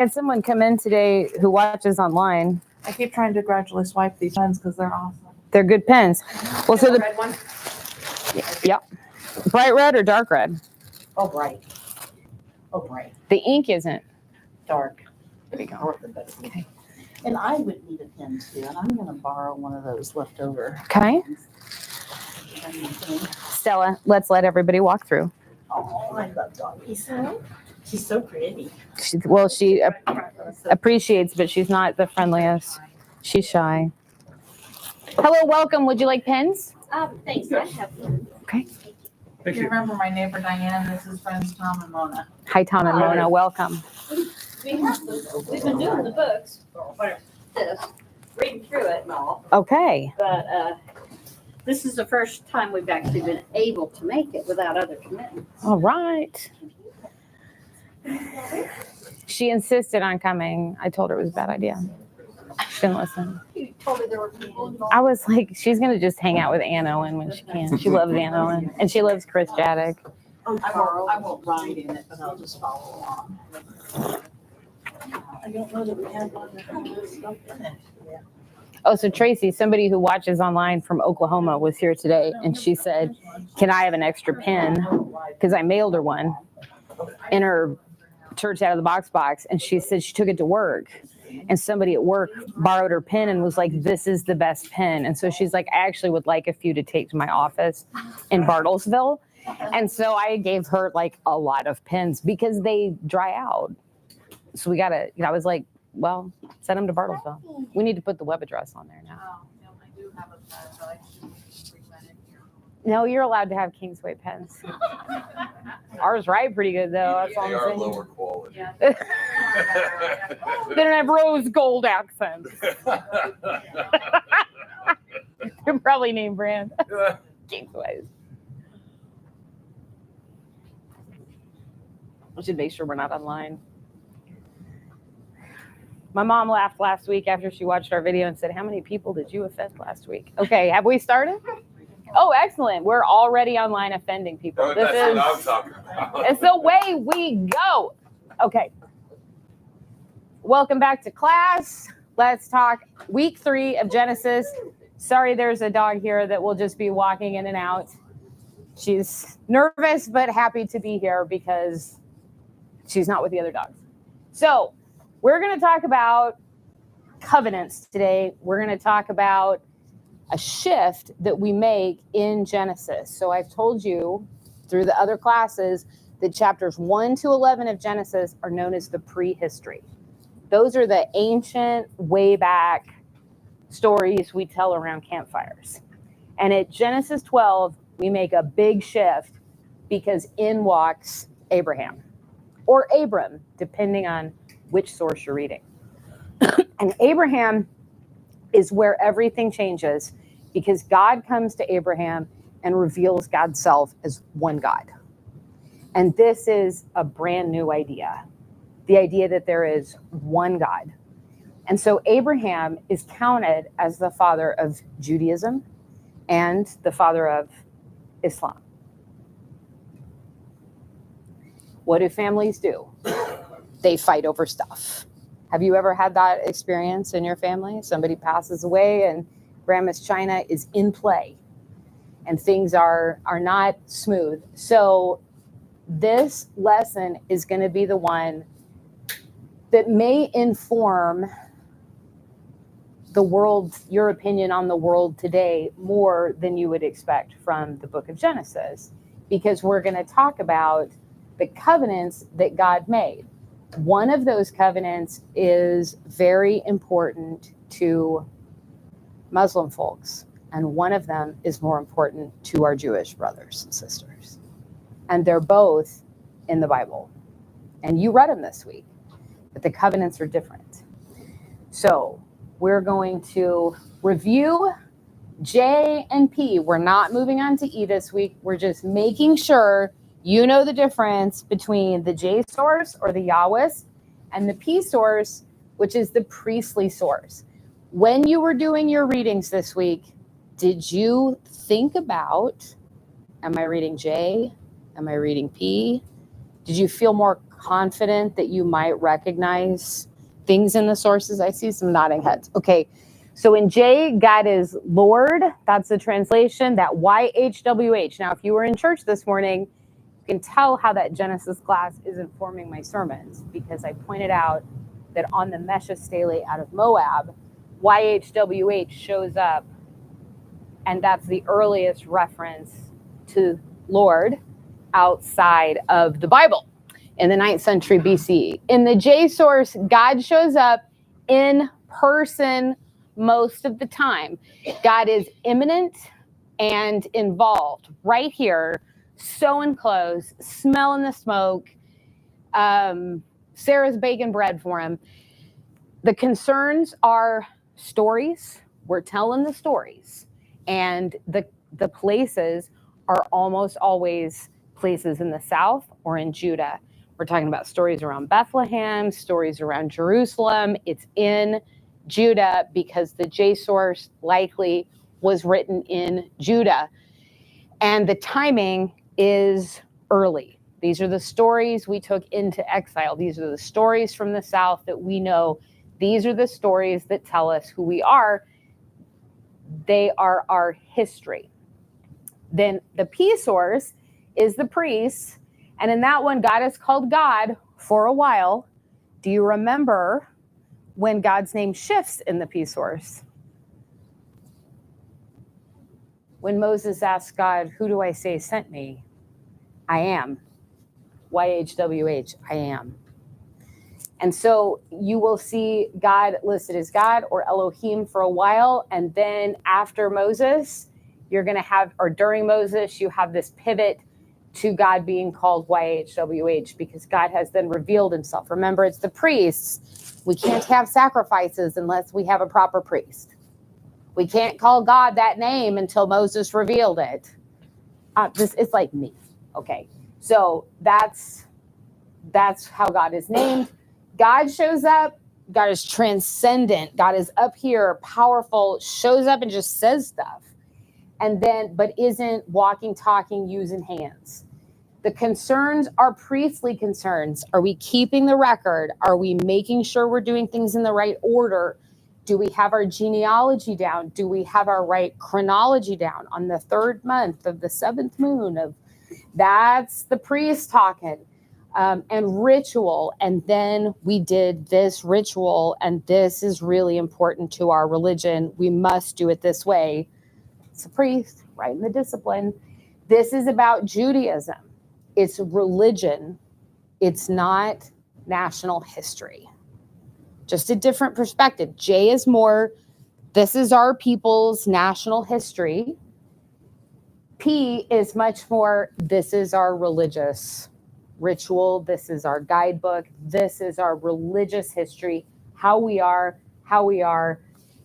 Had someone come in today who watches online. I keep trying to gradually swipe these pens because they're awesome. They're good pens. Well, so the red one? Yep. Bright red or dark red? Oh, bright. Oh, bright. The ink isn't. Dark. There you go. Okay. And I would need a pen too, and I'm going to borrow one of those leftover. Okay. Stella, let's let everybody walk through. Oh, I love Doggy so. She's so pretty. She appreciates, but she's not the friendliest. She's shy. Hello, welcome. Would you like pens? Thanks. I have one. Okay. If you remember my neighbor Diane, this is friends Tom and Mona. Hi, Tom and Mona. Welcome. We've been doing the books for this, reading through it and all, Okay. but this is the first time we've actually been able to make it without other commitments. All right. She insisted on coming. I told her it was a bad idea. She didn't listen. You told me there were people involved. I was like, she's going to just hang out with Ann Owen when she can. She loves Ann Owen. And she loves Chris Jaddick. I won't ride in it, but I'll just follow along. I don't know that we have one that has stuff in it. Oh, so Tracy, somebody who watches online from Oklahoma was here today. And she said, can I have an extra pen? Because I mailed her one in her church out of the box. And she said she took it to work. And somebody at work borrowed her pen and was like, this is the best pen. And so she's like, I actually would like a few to take to my office in Bartlesville. And so I gave her like a lot of pens because they dry out. So we got to, I was like, well, send them to Bartlesville. We need to put the web address on there now. I do have a pen, but I should present it here. No, you're allowed to have Kingsway pens. Ours write pretty good though. That's all They I'm are saying. lower quality. Yeah. They don't have rose gold accents. They're probably name brand. Kingsways. I should make sure we're not online. My mom laughed last week after she watched our video and said, how many people did you offend last week? Okay, have we started? Oh, excellent. We're already online offending people. No, that's what I'm talking about. It's the way we go. Okay. Welcome back to class. Let's talk week 3 of Genesis. Sorry, there's a dog here that will just be walking in and out. She's nervous, but happy to be here because she's not with the other dogs. So we're going to talk about covenants today. We're going to talk about a shift that we make in Genesis. So I've told you through the other classes that chapters 1 to 11 of Genesis are known as the prehistory. Those are the ancient, way back stories we tell around campfires. And at Genesis 12, we make a big shift because in walks Abraham or Abram, depending on which source you're reading. And Abraham is where everything changes because God comes to Abraham and reveals God's self as one God. And this is a brand new idea, the idea that there is one God. And so Abraham is counted as the father of Judaism and the father of Islam. What do families do? They fight over stuff. Have you ever had that experience in your family? Somebody passes away and grandma's china is in play and things are not smooth. So this lesson is going to be the one that may inform the world, your opinion on the world today more than you would expect from the book of Genesis, because we're going to talk about the covenants that God made. One of those covenants is very important to Muslim folks, and one of them is more important to our Jewish brothers and sisters. And they're both in the Bible. And you read them this week, but the covenants are different. So we're going to review J and P. We're not moving on to E this week. We're just making sure you know the difference between the J source or the Yahwist and the P source, which is the priestly source. When you were doing your readings this week, did you think about, am I reading J? Am I reading P? Did you feel more confident that you might recognize things in the sources? I see some nodding heads. Okay. So in J, God is Lord. That's the translation, that YHWH. Now, if you were in church this morning, you can tell how that Genesis class is informing my sermons, because I pointed out that on the Mesha Stele out of Moab, YHWH shows up, and that's the earliest reference to Lord outside of the Bible in the 9th century BCE. In the J source, God shows up in person most of the time. God is imminent and involved right here, so enclosed, smelling the smoke. Sarah's baking bread for him. The concerns are stories. We're telling the stories. And the places are almost always places in the south or in Judah. We're talking about stories around Bethlehem, stories around Jerusalem. It's in Judah because the J source likely was written in Judah. And the timing is early. These are the stories we took into exile. These are the stories from the south that we know. These are the stories that tell us who we are. They are our history. Then the P source is the priests. And in that one, God is called God for a while. Do you remember when God's name shifts in the P source? When Moses asked God, who do I say sent me? I am. YHWH, I am. And so you will see God listed as God or Elohim for a while. And then after Moses, you're going to have, or during Moses, you have this pivot to God being called YHWH because God has then revealed himself. Remember, it's the priests. We can't have sacrifices unless we have a proper priest. We can't call God that name until Moses revealed it. It's like me. Okay. So that's how God is named. God shows up. God is transcendent. God is up here, powerful, shows up and just says stuff. And then, but isn't walking, talking, using hands. The concerns are priestly concerns. Are we keeping the record? Are we making sure we're doing things in the right order? Do we have our genealogy down? Do we have our right chronology down? On the 3rd month of the 7th moon of, that's the priest talking. And ritual. And then we did this ritual, and this is really important to our religion. We must do it this way. It's a priest, right in the discipline. This is about Judaism. It's religion. It's not national history. Just a different perspective. J is more, this is our people's national history. P is much more, this is our religious ritual. This is our guidebook. This is our religious history, how we are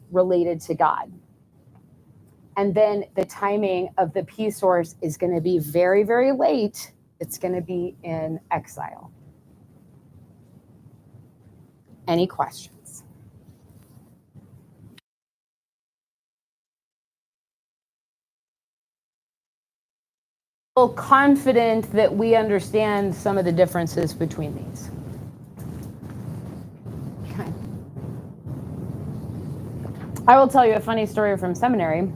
related to God. And then the timing of the P source is going to be very, very late. It's going to be in exile. Any questions? Feel confident that we understand some of the differences between these. Okay. I will tell you a funny story from seminary.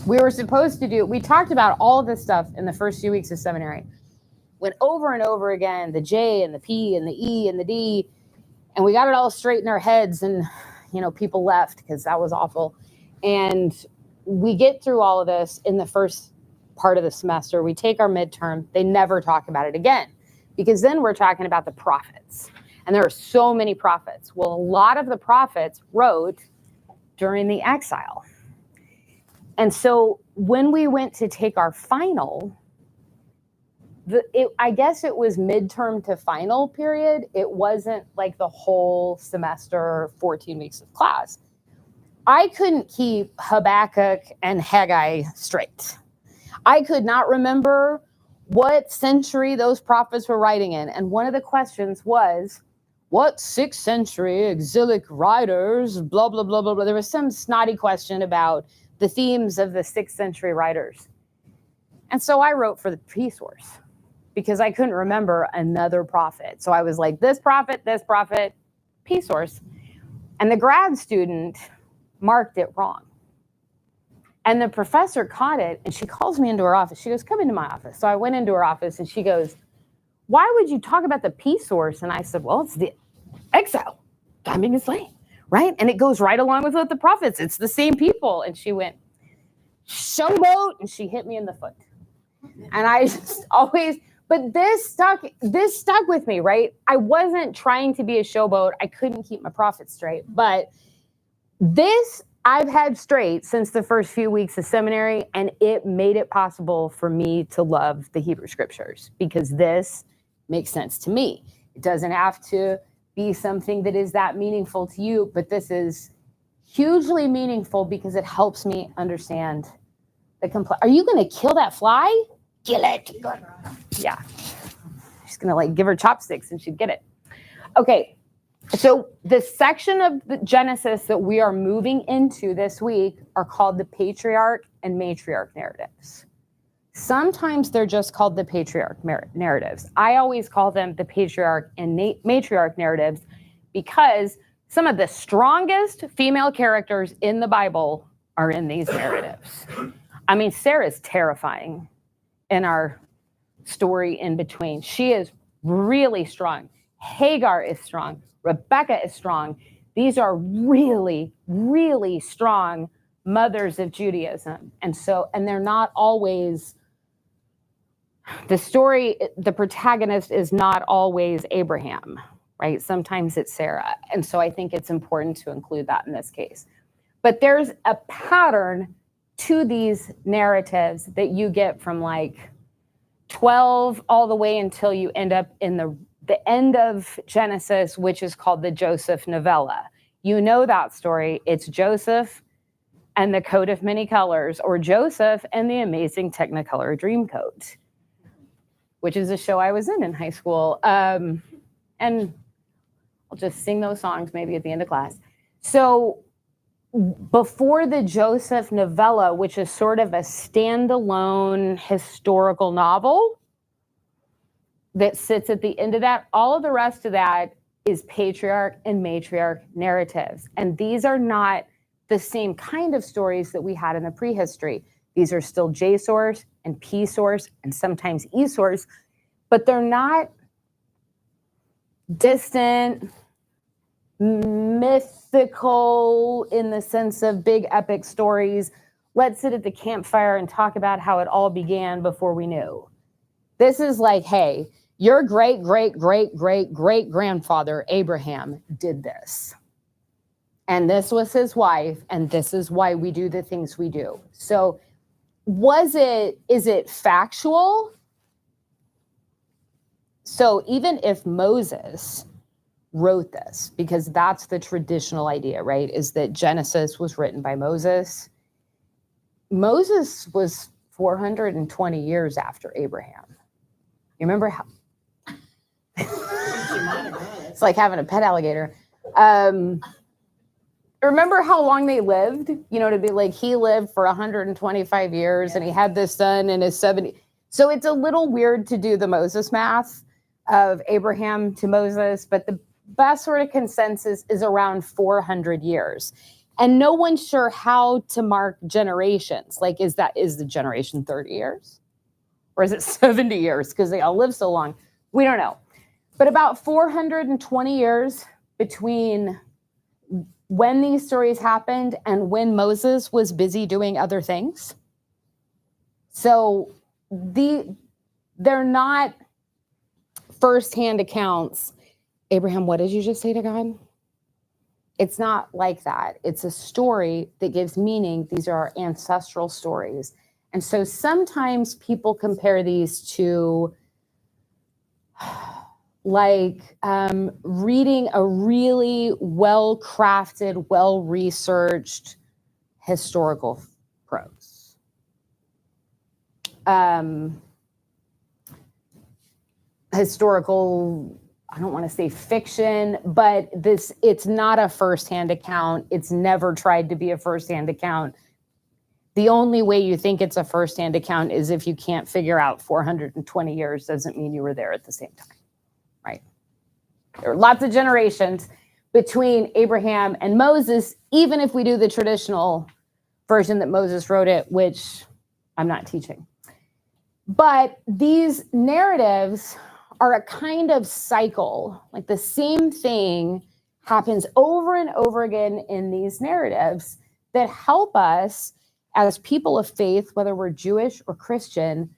We were supposed to we talked about all of this stuff in the first few weeks of seminary. Went over and over again, the J and the P and the E and the D, and we got it all straight in our heads, and people left because that was awful. And we get through all of this in the first part of the semester. We take our midterm. They never talk about it again because then we're talking about the prophets. And there are so many prophets. Well, a lot of the prophets wrote during the exile. And so when we went to take our final, I guess it was midterm to final period. It wasn't like the whole semester, 14 weeks of class. I couldn't keep Habakkuk and Haggai straight. I could not remember what century those prophets were writing in. And one of the questions was, what 6th century exilic writers, blah, blah, blah, blah, blah. There was some snotty question about the themes of the 6th century writers. And so I wrote for the P source. because I couldn't remember another prophet. So I was like, this prophet, P source. And the grad student marked it wrong. And the professor caught it, and she calls me into her office. She goes, come into my office. So I went into her office, and she goes, why would you talk about the P source? And I said, well, it's the exile, God being slain, right? And it goes right along with what the prophets. It's the same people. And she went, showboat, and she hit me in the foot. And I just always, but this stuck with me, right? I wasn't trying to be a showboat. I couldn't keep my profits straight. But this I've had straight since the first few weeks of seminary, and it made it possible for me to love the Hebrew scriptures because this makes sense to me. It doesn't have to be something that is that meaningful to you, but this is hugely meaningful because it helps me understand the Are you going to kill that fly? Kill it. Yeah. She's going to like give her chopsticks and she'd get it. Okay. So the section of the Genesis that we are moving into this week are called the patriarch and matriarch narratives. Sometimes they're just called the patriarch narratives. I always call them the patriarch and matriarch narratives because some of the strongest female characters in the Bible are in these narratives. I mean, Sarah's terrifying in our story in between. She is really strong. Hagar is strong. Rebecca is strong. These are really, really strong mothers of Judaism. And they're not always, the protagonist is not always Abraham, right? Sometimes it's Sarah. And so I think it's important to include that in this case. But there's a pattern to these narratives that you get from like 12 all the way until you end up in the end of Genesis, which is called the Joseph novella. You know that story. It's Joseph and the Coat of Many Colors, or Joseph and the Amazing Technicolor Dreamcoat, which is a show I was in high school. And I'll just sing those songs maybe at the end of class. So before the Joseph novella, which is sort of a standalone historical novel that sits at the end of that, all of the rest of that is patriarch and matriarch narratives. And these are not the same kind of stories that we had in the prehistory. These are still J source and P source and sometimes E source, but they're not distant, mythical in the sense of big epic stories. Let's sit at the campfire and talk about how it all began before we knew. This is like, hey, your great, great, great, great, great grandfather, Abraham, did this. And this was his wife, and this is why we do the things we do. So is it factual? So even if Moses wrote this, because that's the traditional idea, right? Is that Genesis was written by Moses. Moses was 420 years after Abraham. You remember how? It's like having a pet alligator. Remember how long they lived? You know, to be like, he lived for 125 years and he had this son in his 70s. So it's a little weird to do the Moses math of Abraham to Moses, but the best sort of consensus is around 400 years. And no one's sure how to mark generations. Like, is the generation 30 years? Or is it 70 years? Because they all live so long. We don't know. But about 420 years between when these stories happened and when Moses was busy doing other things. So they're not firsthand accounts. Abraham, what did you just say to God? It's not like that. It's a story that gives meaning. These are our ancestral stories. And so sometimes people compare these to like reading a really well-crafted, well-researched historical prose. Historical, I don't want to say fiction, but it's not a firsthand account. It's never tried to be a firsthand account. The only way you think it's a firsthand account is if you can't figure out 420 years doesn't mean you were there at the same time, right? There are lots of generations between Abraham and Moses, even if we do the traditional version that Moses wrote it, which I'm not teaching. But these narratives are a kind of cycle, like the same thing happens over and over again in these narratives that help us as people of faith, whether we're Jewish or Christian,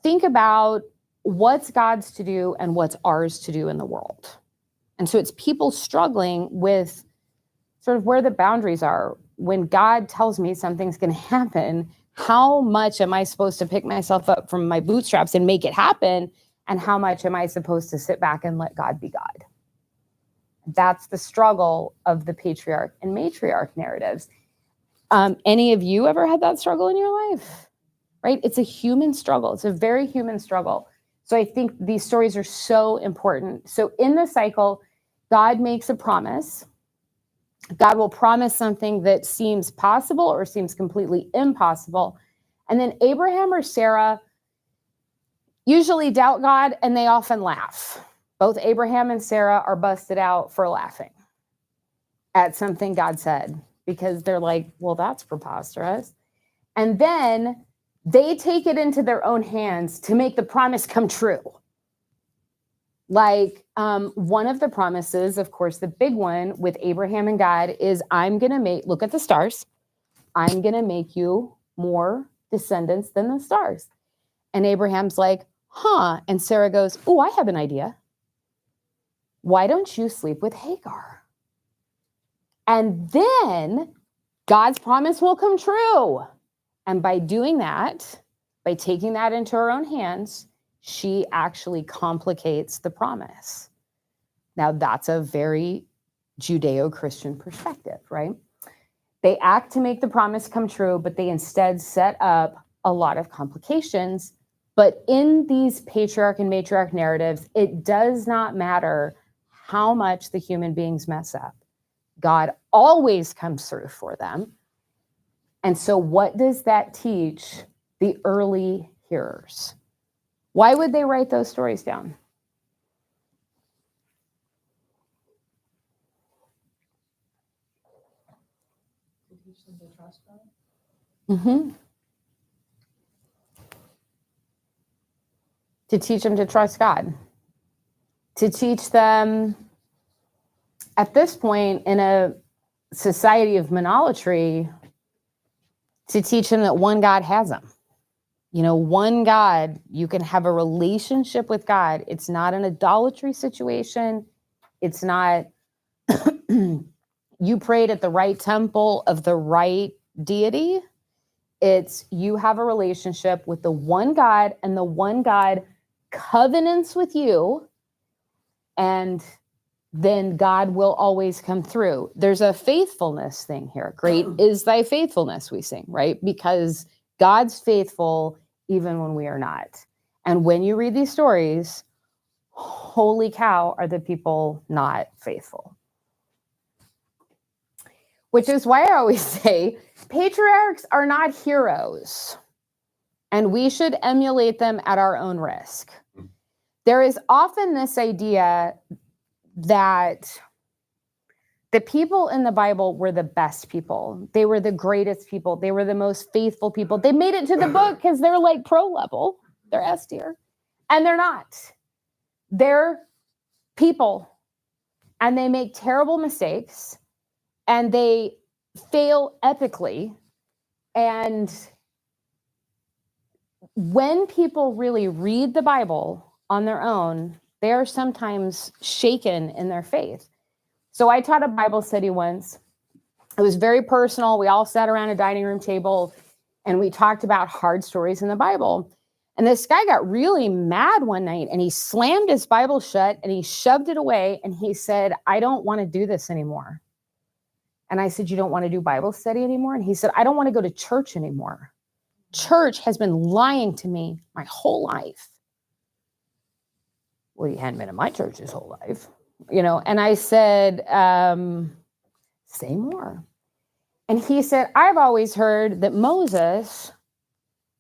think about what's God's to do and what's ours to do in the world. And so it's people struggling with sort of where the boundaries are. When God tells me something's going to happen, how much am I supposed to pick myself up from my bootstraps and make it happen? And how much am I supposed to sit back and let God be God? That's the struggle of the patriarch and matriarch narratives. Any of you ever had that struggle in your life? Right? It's a human struggle. It's a very human struggle. So I think these stories are so important. So in the cycle, God makes a promise. God will promise something that seems possible or seems completely impossible. And then Abraham or Sarah usually doubt God, and they often laugh. Both Abraham and Sarah are busted out for laughing at something God said, because they're like, well, that's preposterous. And then they take it into their own hands to make the promise come true. Like one of the promises, of course, the big one with Abraham and God is, I'm going to look at the stars. I'm going to make you more descendants than the stars. And Abraham's like, huh? And Sarah goes, oh, I have an idea. Why don't you sleep with Hagar? And then God's promise will come true. And by doing that, by taking that into her own hands, she actually complicates the promise. Now, that's a very Judeo-Christian perspective, right? They act to make the promise come true, but they instead set up a lot of complications. But in these patriarch and matriarch narratives, it does not matter how much the human beings mess up. God always comes through for them. And so what does that teach the early hearers? Why would they write those stories down? To teach them to trust God. Mm-hmm. To teach them to trust God. To teach them, at this point in a society of monolatry, to teach them that one God has them. You know, one God, you can have a relationship with God. It's not an idolatry situation. It's not you prayed at the right temple of the right deity. It's you have a relationship with the one God, and the one God covenants with you, and then God will always come through. There's a faithfulness thing here. Great is thy faithfulness, we sing, right? Because God's faithful even when we are not. And when you read these stories, holy cow, are the people not faithful. Which is why I always say patriarchs are not heroes, and we should emulate them at our own risk. There is often this idea that the people in the Bible were the best people. They were the greatest people. They were the most faithful people. They made it to the book because they're like pro level. They're S tier. And they're not. They're people. And they make terrible mistakes. And they fail epically. And when people really read the Bible on their own, they are sometimes shaken in their faith. So I taught a Bible study once. It was very personal. We all sat around a dining room table and we talked about hard stories in the Bible. And this guy got really mad one night and he slammed his Bible shut and he shoved it away and he said, I don't want to do this anymore. And I said, you don't want to do Bible study anymore? And he said, I don't want to go to church anymore. Church has been lying to me my whole life. Well, you hadn't been in my church his whole life. You know, and I said, say more. And he said, I've always heard that Moses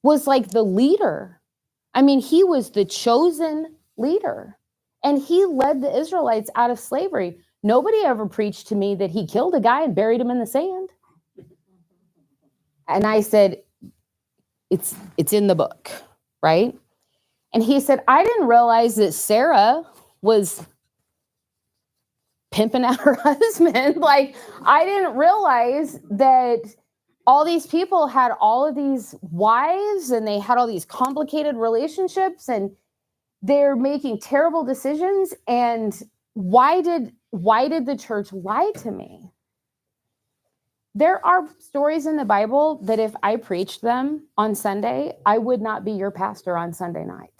was like the leader. I mean, he was the chosen leader. And he led the Israelites out of slavery. Nobody ever preached to me that he killed a guy and buried him in the sand. And I said, it's in the book, right? And he said, I didn't realize that Sarah was pimping out her husband. Like, I didn't realize that all these people had all of these wives and they had all these complicated relationships and they're making terrible decisions. And why did the church lie to me? There are stories in the Bible that if I preached them on Sunday, I would not be your pastor on Sunday night.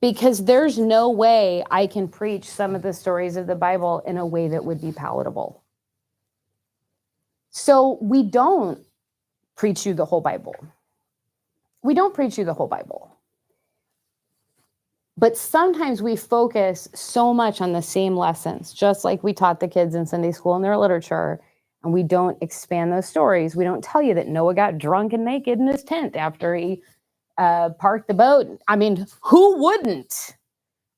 Because there's no way I can preach some of the stories of the Bible in a way that would be palatable. So we don't preach you the whole Bible. We don't preach you the whole Bible. But sometimes we focus so much on the same lessons, just like we taught the kids in Sunday school in their literature, and we don't expand those stories. We don't tell you that Noah got drunk and naked in his tent after he parked the boat. I mean, who wouldn't,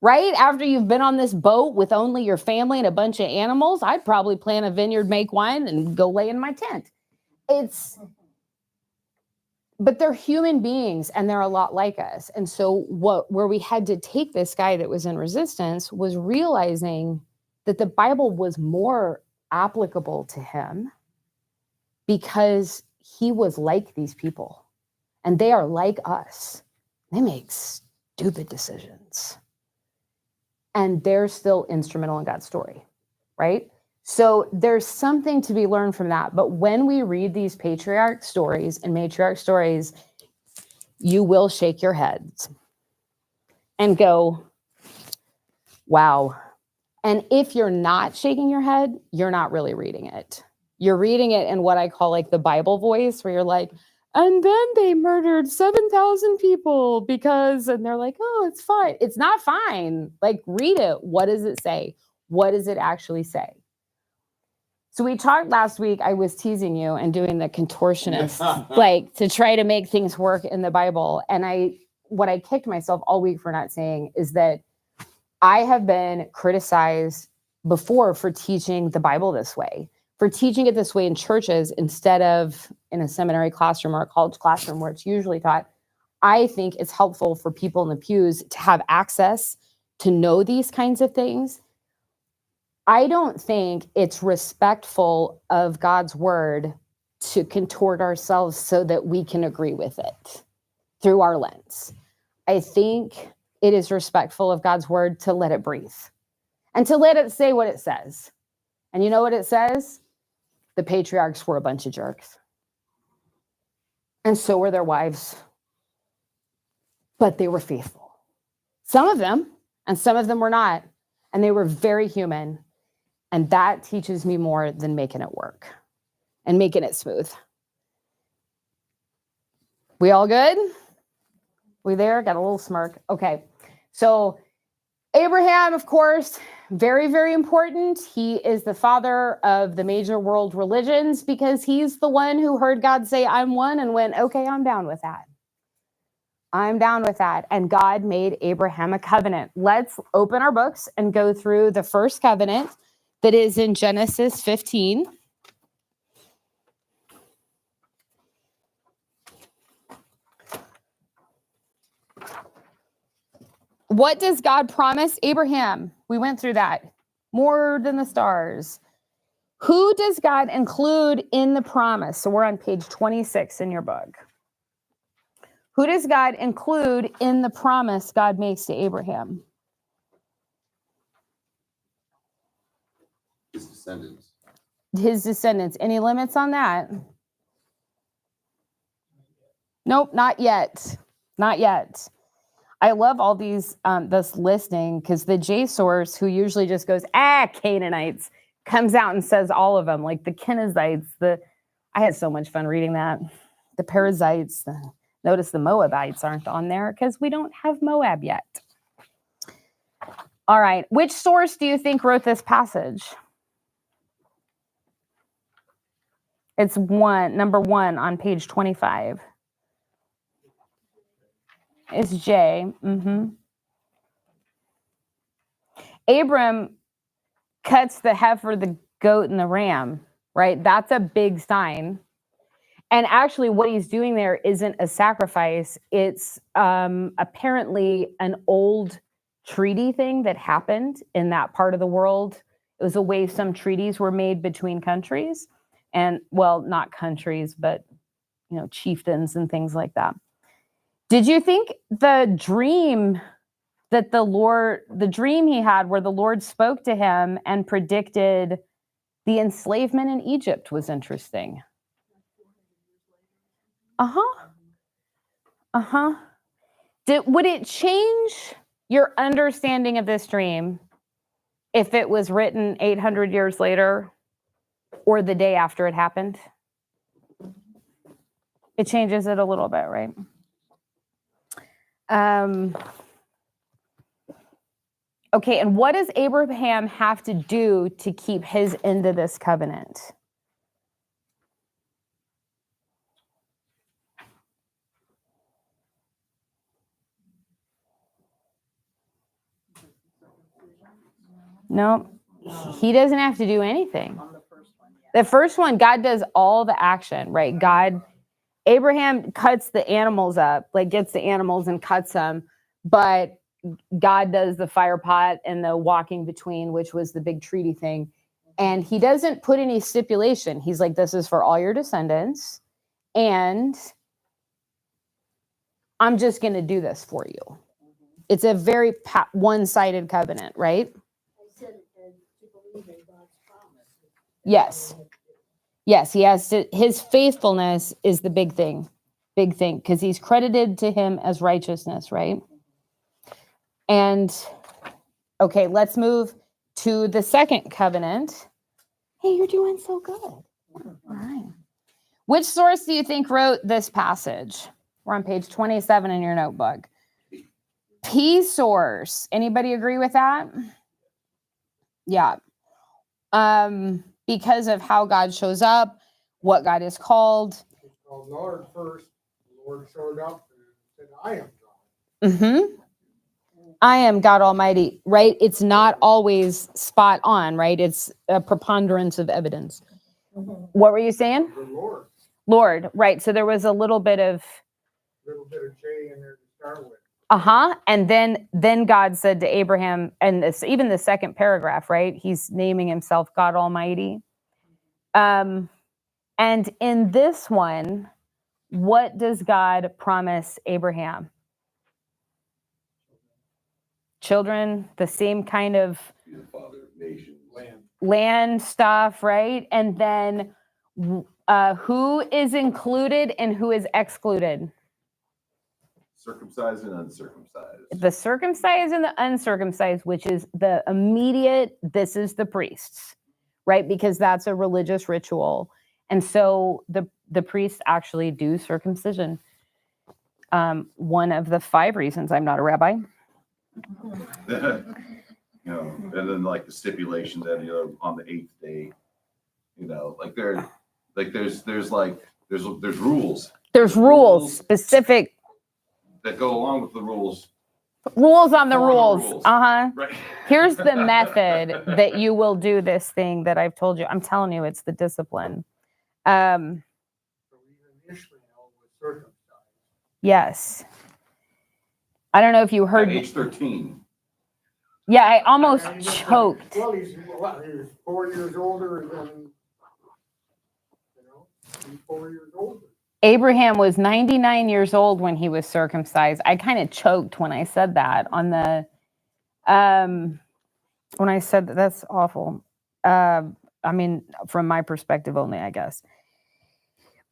right? After you've been on this boat with only your family and a bunch of animals, I'd probably plant a vineyard, make wine, and go lay in my tent. But they're human beings and they're a lot like us. And so where we had to take this guy that was in resistance was realizing that the Bible was more applicable to him because he was like these people. And they are like us. They make stupid decisions. And they're still instrumental in God's story, right? So there's something to be learned from that. But when we read these patriarch stories and matriarch stories, you will shake your heads and go, wow. And if you're not shaking your head, you're not really reading it. You're reading it in what I call like the Bible voice, where you're like, and then they murdered 7,000 people because, and they're like, oh, it's fine. It's not fine. Like, read it. What does it say? What does it actually say? So we talked last week, I was teasing you and doing the contortionist, like to try to make things work in the Bible. And what I kicked myself all week for not saying is that I have been criticized before for teaching the Bible this way, for teaching it this way in churches instead of in a seminary classroom or a college classroom where it's usually taught. I think it's helpful for people in the pews to have access to know these kinds of things. I don't think it's respectful of God's word to contort ourselves so that we can agree with it through our lens. I think it is respectful of God's word to let it breathe and to let it say what it says. And you know what it says? The patriarchs were a bunch of jerks. And so were their wives. But they were faithful. Some of them, and some of them were not. And they were very human. And that teaches me more than making it work and making it smooth. We all good? We there? Got a little smirk. Okay. So Abraham, of course, very, very important. He is the father of the major world religions because he's the one who heard God say, I'm one, and went, okay, I'm down with that. I'm down with that. And God made Abraham a covenant. Let's open our books and go through the first covenant that is in Genesis 15. What does God promise Abraham? We went through that. More than the stars. Who does God include in the promise? So we're on page 26 in your book. Who does God include in the promise God makes to Abraham? His descendants. His descendants. Any limits on that? Nope, not yet. Not yet. I love all these, this listing, because the JSource, who usually just goes, Canaanites, comes out and says all of them, like the Kenizzites. I had so much fun reading that. The Perizzites. Notice the Moabites aren't on there because we don't have Moab yet. All right. Which source do you think wrote this passage? It's number 1 on page 25. It's J. Abram cuts the heifer, the goat, and the ram, right? That's a big sign. And actually, what he's doing there isn't a sacrifice. It's apparently an old treaty thing that happened in that part of the world. It was a way some treaties were made between countries. And, well, not countries, but, chieftains and things like that. Did you think the dream that the dream he had where the Lord spoke to him and predicted the enslavement in Egypt was interesting? Would it change your understanding of this dream if it was written 800 years later or the day after it happened? It changes it a little bit, right? Okay, and what does Abraham have to do to keep his end of this covenant? No, he doesn't have to do anything. On the first one, yeah. The first one, God does all the action, right? Abraham cuts the animals up, like gets the animals and cuts them, but God does the fire pot and the walking between, which was the big treaty thing. And he doesn't put any stipulation. He's like, this is for all your descendants. And I'm just going to do this for you. It's a very one-sided covenant, right? Yes. Yes, he has to, his faithfulness is the big thing, because he's credited to him as righteousness, right? And, okay, let's move to the second covenant. Hey, you're doing so good. All right. Which source do you think wrote this passage? We're on page 27 in your notebook. P source. Anybody agree with that? Yeah. Because of how God shows up, what God is called. It's called Lord first. The Lord showed up and said, I am God. I am God Almighty, right? It's not always spot on, right? It's a preponderance of evidence. What were you saying? The Lord. Lord, right. So there was a little bit of J in there to start with. And then God said to Abraham, and even the second paragraph, right? He's naming himself God Almighty. And in this one, what does God promise Abraham? Children, the same kind of Be the father of nations. land stuff, right? And then who is included and who is excluded? Circumcised and uncircumcised. The circumcised and the uncircumcised, which is the immediate, this is the priests, right? Because that's a religious ritual. And so the priests actually do circumcision. One of the 5 reasons I'm not a rabbi. And then like the stipulation that, on the 8th day, there's rules. There's rules, specific that go along with the rules. Rules on the rules. rules. Right. Here's the Right. method that you will do this thing that I've told you. I'm telling you, it's the discipline. So even Ishmael was circumcised. Yes. I don't know if you At heard. age 13. Yeah, I almost And he was choked. Well, he was 4 years older than, he's 4 years older. Abraham was 99 years old when he was circumcised. I kind of choked when I said that on the, when I said that. That's awful. I mean, from my perspective only, I guess.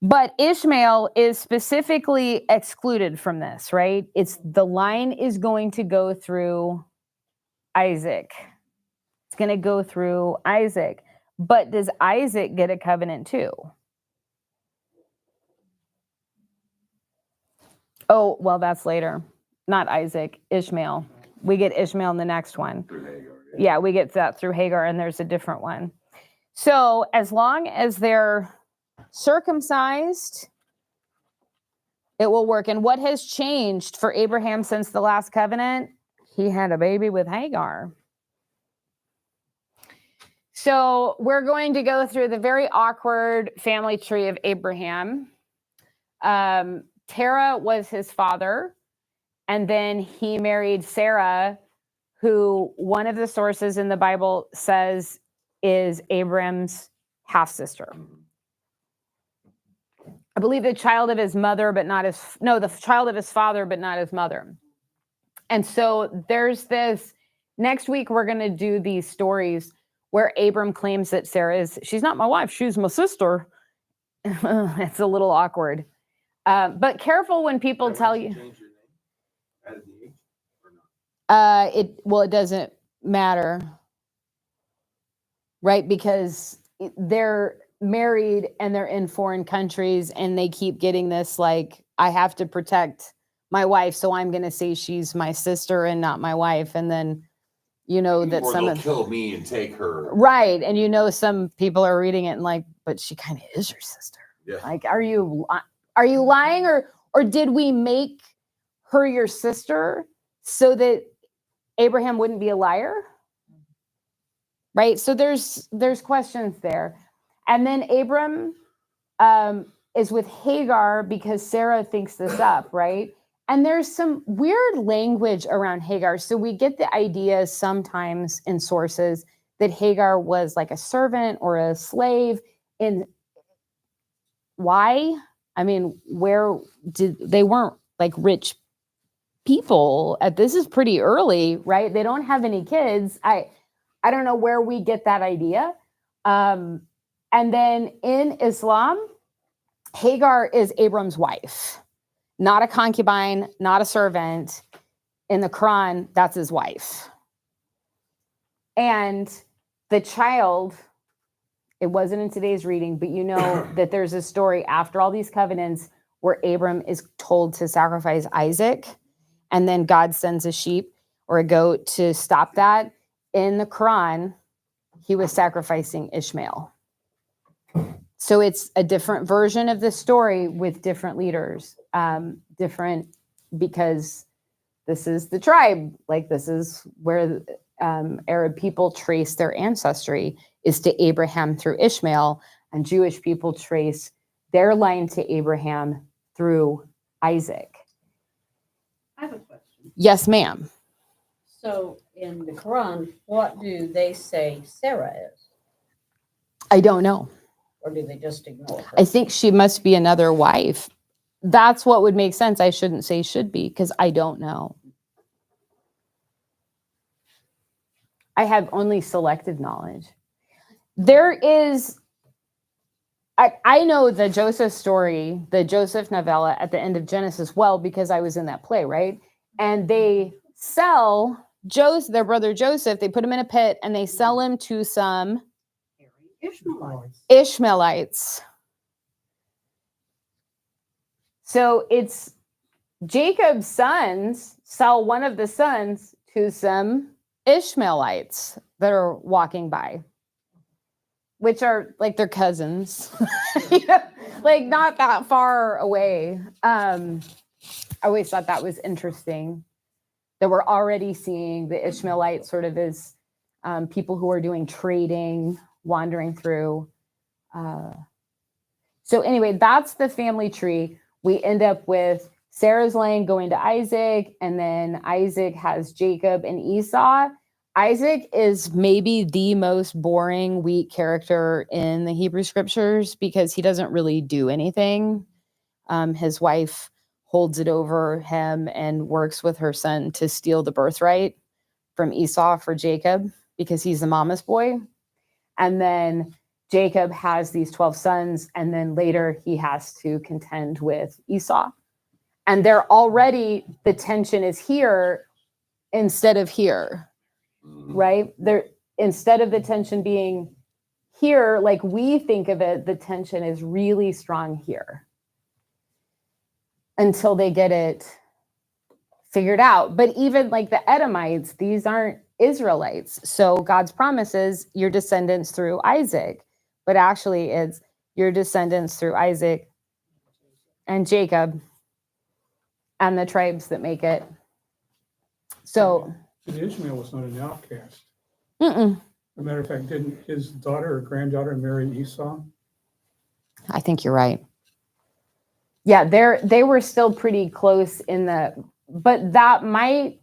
But Ishmael is specifically excluded from this, right? The line is going to go through Isaac. It's going to go through Isaac. But does Isaac get a covenant too? Oh, well, that's later. Not Isaac, Ishmael. We get Ishmael in the next one. Through Hagar. Yeah, we get that through Hagar, and there's a different one. So as long as they're circumcised, it will work. And what has changed for Abraham since the last covenant? He had a baby with Hagar. So we're going to go through the very awkward family tree of Abraham. Terah was his father, and then he married Sarah, who one of the sources in the Bible says is Abram's half-sister. I believe the child of his mother, but not his, no, the child of his father, but not his mother. And so there's this, next week we're going to do these stories where Abram claims that Sarah is, she's not my wife, she's my sister. It's a little awkward. But careful when people tell you. It doesn't matter, right? Because they're married and they're in foreign countries and they keep getting this, like, I have to protect my wife, so I'm going to say she's my sister and not my wife. And then, you know, that or some they'll of, kill me and take her. right. And you know, some people are reading it and like, but she kind of is your sister. Yeah. Like, are you lying, or did we make her your sister so that Abraham wouldn't be a liar? Right. So there's questions there. And then Abram is with Hagar because Sarah thinks this up, right? And there's some weird language around Hagar. So we get the idea sometimes in sources that Hagar was like a servant or a slave. And why? I mean, where did they weren't like rich people this is pretty early, right? They don't have any kids. I don't know where we get that idea. And then in Islam, Hagar is Abram's wife, not a concubine, not a servant. In the Quran, that's his wife. And the child, it wasn't in today's reading, but you know that there's a story after all these covenants where Abram is told to sacrifice Isaac, and then God sends a sheep or a goat to stop that. In the Quran, he was sacrificing Ishmael. So it's a different version of the story with different leaders, different because this is the tribe. Like, this is where Arab people trace their ancestry, is to Abraham through Ishmael, and Jewish people trace their line to Abraham through Isaac. I have a question. Yes, ma'am. So in the Quran, what do they say Sarah is? I don't know. Or do they just ignore her? I think she must be another wife. That's what would make sense. I shouldn't say should be, because I don't know. I have only selective knowledge. There is, I know the Joseph story, the Joseph novella at the end of Genesis well, because I was in that play, right? And they sell their brother Joseph, they put him in a pit and they sell him to some Ishmaelites. So it's Jacob's sons sell one of the sons to some Ishmaelites that are walking by, which are like their cousins, like not that far away. I always thought that was interesting that we're already seeing the Ishmaelites sort of as people who are doing trading, wandering through. So anyway, that's the family tree. We end up with Sarah's line going to Isaac, and then Isaac has Jacob and Esau. Isaac is maybe the most boring, weak character in the Hebrew scriptures because he doesn't really do anything. His wife holds it over him and works with her son to steal the birthright from Esau for Jacob because he's the mama's boy. And then Jacob has these 12 sons, and then later he has to contend with Esau. And they're already, the tension is here instead of here, right? Instead of the tension being here, like we think of it, the tension is really strong here until they get it figured out. But even like the Edomites, these aren't Israelites. So God's promise is your descendants through Isaac, but actually it's your descendants through Isaac and Jacob and the tribes that make it. So, And Ishmael was not an outcast. mm-mm, As a matter of fact, didn't his daughter or granddaughter marry Esau? I think you're right. Yeah, they were still pretty close in the, but that might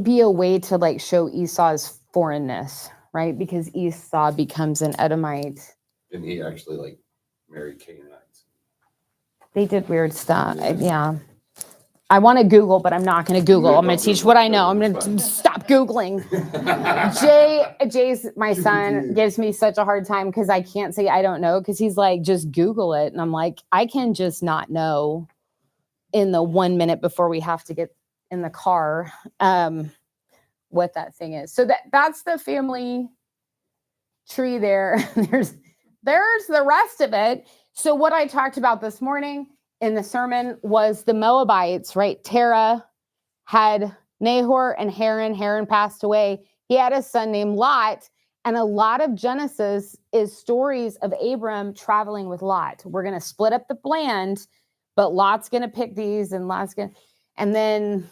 be a way to like show Esau's foreignness, right? Because Esau becomes an Edomite. And he actually like married Canaanites. They did weird stuff. Yeah. I want to Google, but I'm not going to Google. I'm going to teach what I know. I'm going to stop Googling. Jay's my son gives me such a hard time because I can't say I don't know because he's like, just Google it. And I'm like, I can just not know in the 1 minute before we have to get in the car what that thing is. So that's the family tree there. There's the rest of it. So what I talked about this morning in the sermon was the Moabites, right? Terah had Nahor and Haran. Haran passed away. He had a son named Lot. And a lot of Genesis is stories of Abram traveling with Lot. We're going to split up the land, but Lot's going to pick these and and then,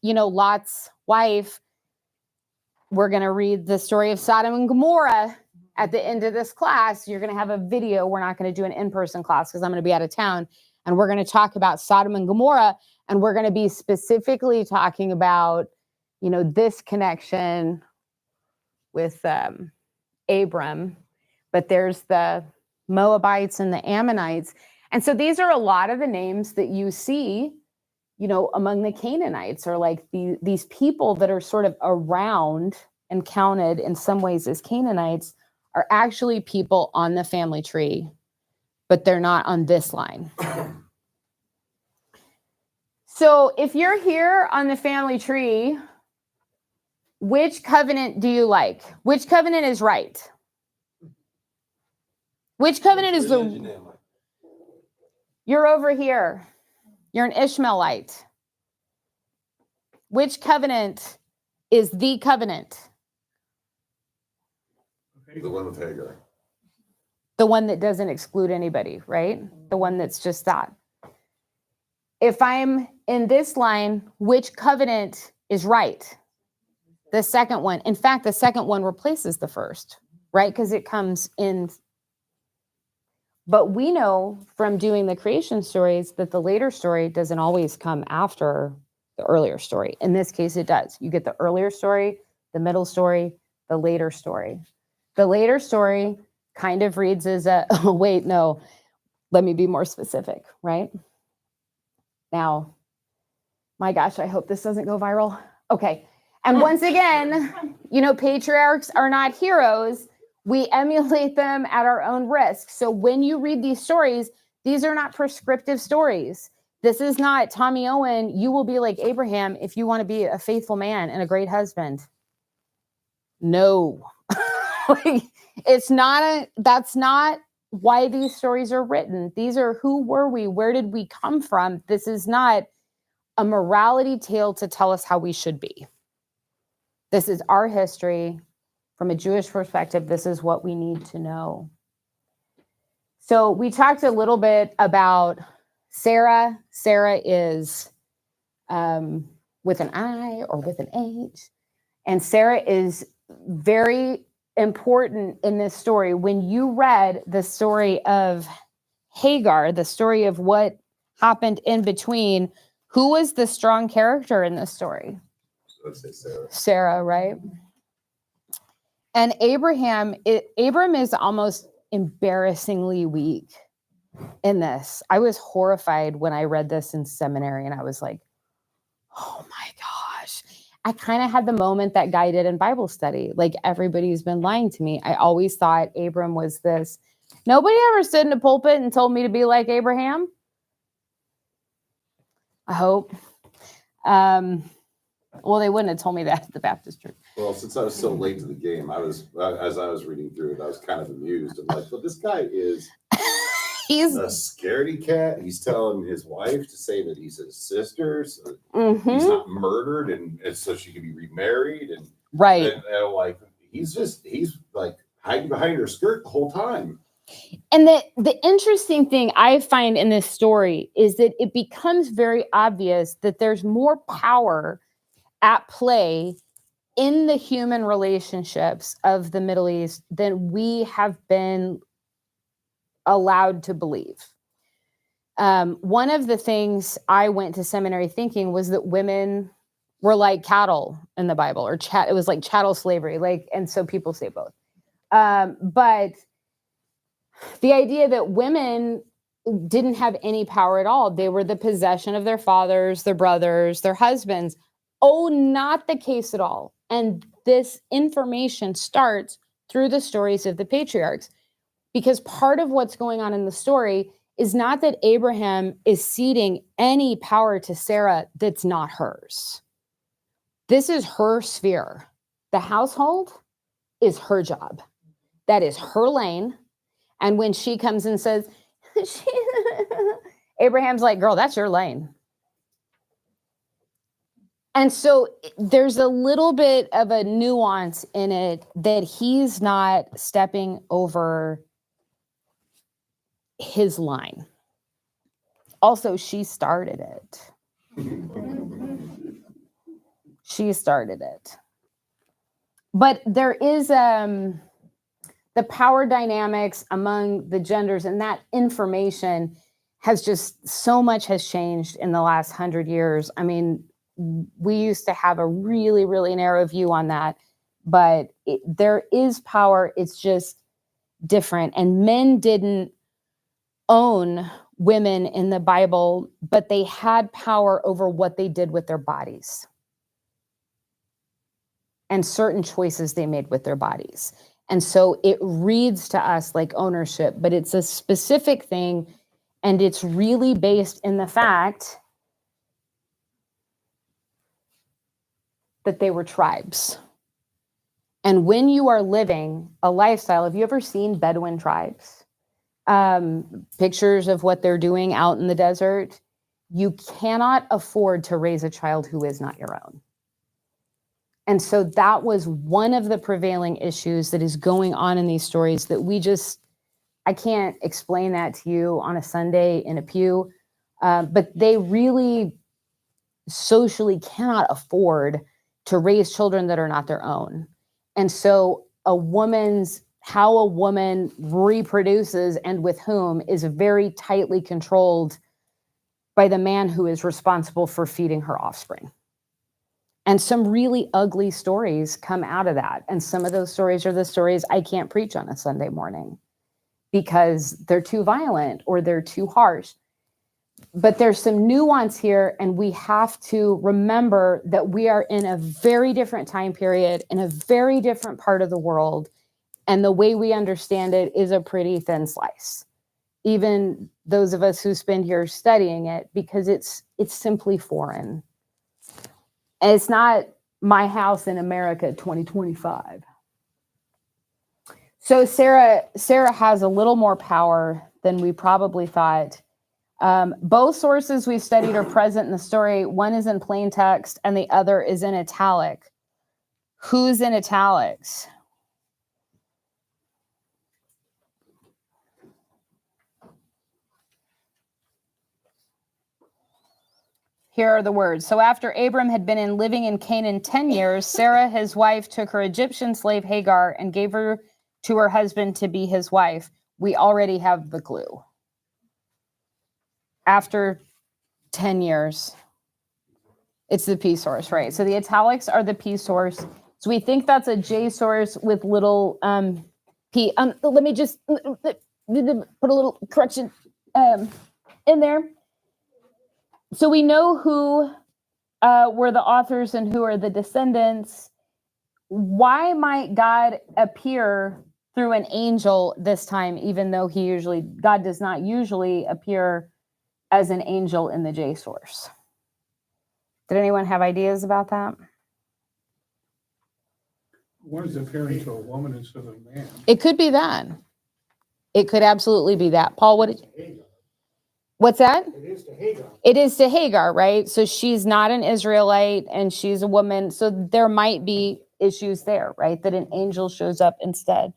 Lot's wife, we're going to read the story of Sodom and Gomorrah at the end of this class. You're going to have a video. We're not going to do an in-person class because I'm going to be out of town. And we're going to talk about Sodom and Gomorrah. And we're going to be specifically talking about, this connection with Abram. But there's the Moabites and the Ammonites. And so these are a lot of the names that you see, among the Canaanites, or like these people that are sort of around and counted in some ways as Canaanites are actually people on the family tree, but they're not on this line. So if you're here on the family tree, which covenant do you like? Which covenant is right? Which covenant is You're over here. You're an Ishmaelite. Which covenant is the covenant? The one with Hagar. The one that doesn't exclude anybody, right? The one that's just that. If I'm in this line, which covenant is right? The second one. In fact, the second one replaces the first, right? Because it comes in. But we know from doing the creation stories that the later story doesn't always come after the earlier story. In this case, it does. You get the earlier story, the middle story, the later story. The later story kind of reads as let me be more specific, right? Now, my gosh, I hope this doesn't go viral. Okay. And once again, patriarchs are not heroes. We emulate them at our own risk. So when you read these stories, these are not prescriptive stories. This is not Tommy Owen. You will be like Abraham if you want to be a faithful man and a great husband. No. That's not why these stories are written. These are who were we? Where did we come from? This is not a morality tale to tell us how we should be. This is our history. From a Jewish perspective, this is what we need to know. So we talked a little bit about Sarah. Sarah is with an I or with an H. And Sarah is very important in this story. When you read the story of Hagar, the story of what happened in between, who was the strong character in this story? Let's say Sarah. Sarah, right? And Abram is almost embarrassingly weak in this. I was horrified when I read this in seminary and I was like, oh my gosh. I kind of had the moment that Guy did in Bible study. Like, everybody's been lying to me. I always thought Abram was this. Nobody ever stood in a pulpit and told me to be like Abraham. I hope. Well, they wouldn't have told me that at the Baptist church. Well, since I was so late to the game, as I was reading through it, I was kind of amused. I'm like, well, this guy is He's a scaredy cat. He's telling his wife to say that he's his sister, so he's not murdered, and so she can be remarried. And right. and like he's like hiding behind her skirt the whole time. And the interesting thing I find in this story is that it becomes very obvious that there's more power at play in the human relationships of the Middle East than we have been allowed to believe. One of the things I went to seminary thinking was that women were like cattle in the Bible, or it was like chattel slavery, and so people say both. But the idea that women didn't have any power at all, they were the possession of their fathers, their brothers, their husbands. Oh, not the case at all. And this information starts through the stories of the patriarchs, because part of what's going on in the story is not that Abraham is ceding any power to Sarah that's not hers. This is her sphere. The household is her job. That is her lane. And when she comes and says, Abraham's like, girl, that's your lane. And so there's a little bit of a nuance in it that he's not stepping over his line. Also, she started it. She started it. But there is the power dynamics among the genders, and that information has just, so much has changed in the last 100 years. I mean, we used to have a really, really narrow view on that, but there is power. It's just different. And men didn't own women in the Bible, but they had power over what they did with their bodies and certain choices they made with their bodies. And so it reads to us like ownership, but it's a specific thing, and it's really based in the fact that they were tribes. And when you are living a lifestyle, have you ever seen Bedouin tribes? Pictures of what they're doing out in the desert? You cannot afford to raise a child who is not your own. And so that was one of the prevailing issues that is going on in these stories that I can't explain that to you on a Sunday in a pew, but they really socially cannot afford to raise children that are not their own. And so how a woman reproduces and with whom is very tightly controlled by the man who is responsible for feeding her offspring. And some really ugly stories come out of that. And some of those stories are the stories I can't preach on a Sunday morning because they're too violent or they're too harsh. But there's some nuance here, and we have to remember that we are in a very different time period, in a very different part of the world, and the way we understand it is a pretty thin slice. Even those of us who spend here studying it, because it's simply foreign. And it's not my house in America 2025. So Sarah has a little more power than we probably thought. Both sources we've studied are present in the story. One is in plain text and the other is in italic. Who's in italics? Here are the words. So after Abram had been living in Canaan 10 years, Sarah, his wife, took her Egyptian slave Hagar and gave her to her husband to be his wife. We already have the clue. After 10 years, it's the P source, right? So the italics are the P source. So we think that's a J source with little P. Let me just put a little correction in there. So we know who were the authors and who are the descendants. Why might God appear through an angel this time, even though God does not usually appear as an angel in the J source? Did anyone have ideas about that? One is appearing to a woman instead of a man. It could be that. It could absolutely be that. Paul, what's that? It is to Hagar. It is to Hagar, right? So she's not an Israelite and she's a woman. So there might be issues there, right? That an angel shows up instead.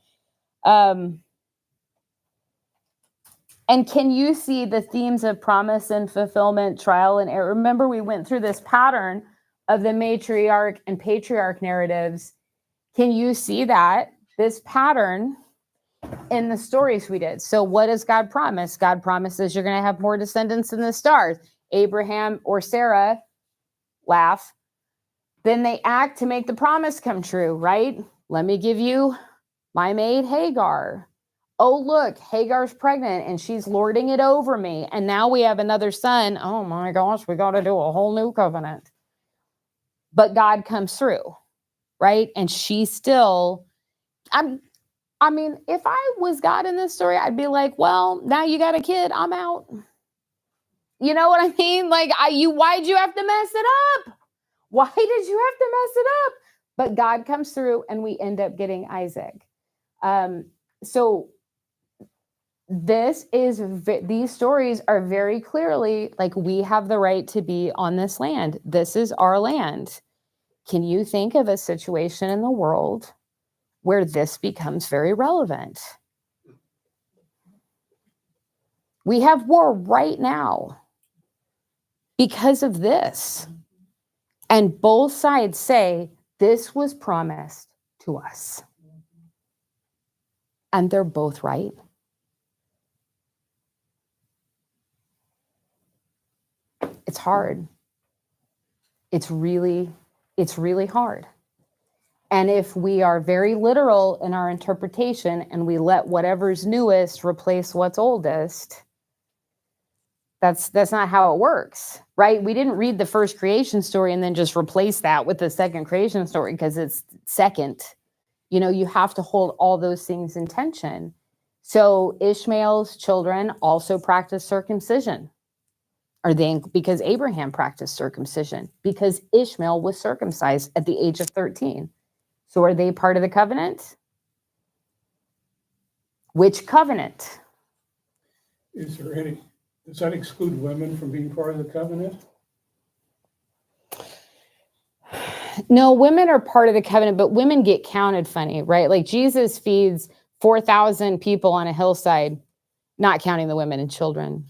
And can you see the themes of promise and fulfillment, trial and error? Remember, we went through this pattern of the matriarch and patriarch narratives. Can you see that, this pattern in the stories we did? So what does God promise? God promises you're going to have more descendants than the stars. Abraham or Sarah laugh. Then they act to make the promise come true, right? Let me give you my maid Hagar. Oh, look, Hagar's pregnant and she's lording it over me. And now we have another son. Oh my gosh, we got to do a whole new covenant. But God comes through, right? And she still, I mean, if I was God in this story, I'd be like, well, now you got a kid, I'm out. You know what I mean? Like, why'd you have to mess it up? Why did you have to mess it up? But God comes through and we end up getting Isaac. So these stories are very clearly like, we have the right to be on this land. This is our land. Can you think of a situation in the world where this becomes very relevant? We have war right now because of this. And both sides say this was promised to us. And they're both right. It's hard. It's really hard. And if we are very literal in our interpretation and we let whatever's newest replace what's oldest, that's not how it works, right? We didn't read the first creation story and then just replace that with the second creation story because it's second. You know, you have to hold all those things in tension. So Ishmael's children also practiced circumcision. Because Abraham practiced circumcision, because Ishmael was circumcised at the age of 13. So are they part of the covenant? Which covenant? Does that exclude women from being part of the covenant? No, women are part of the covenant, but women get counted funny, right? Like Jesus feeds 4,000 people on a hillside, not counting the women and children,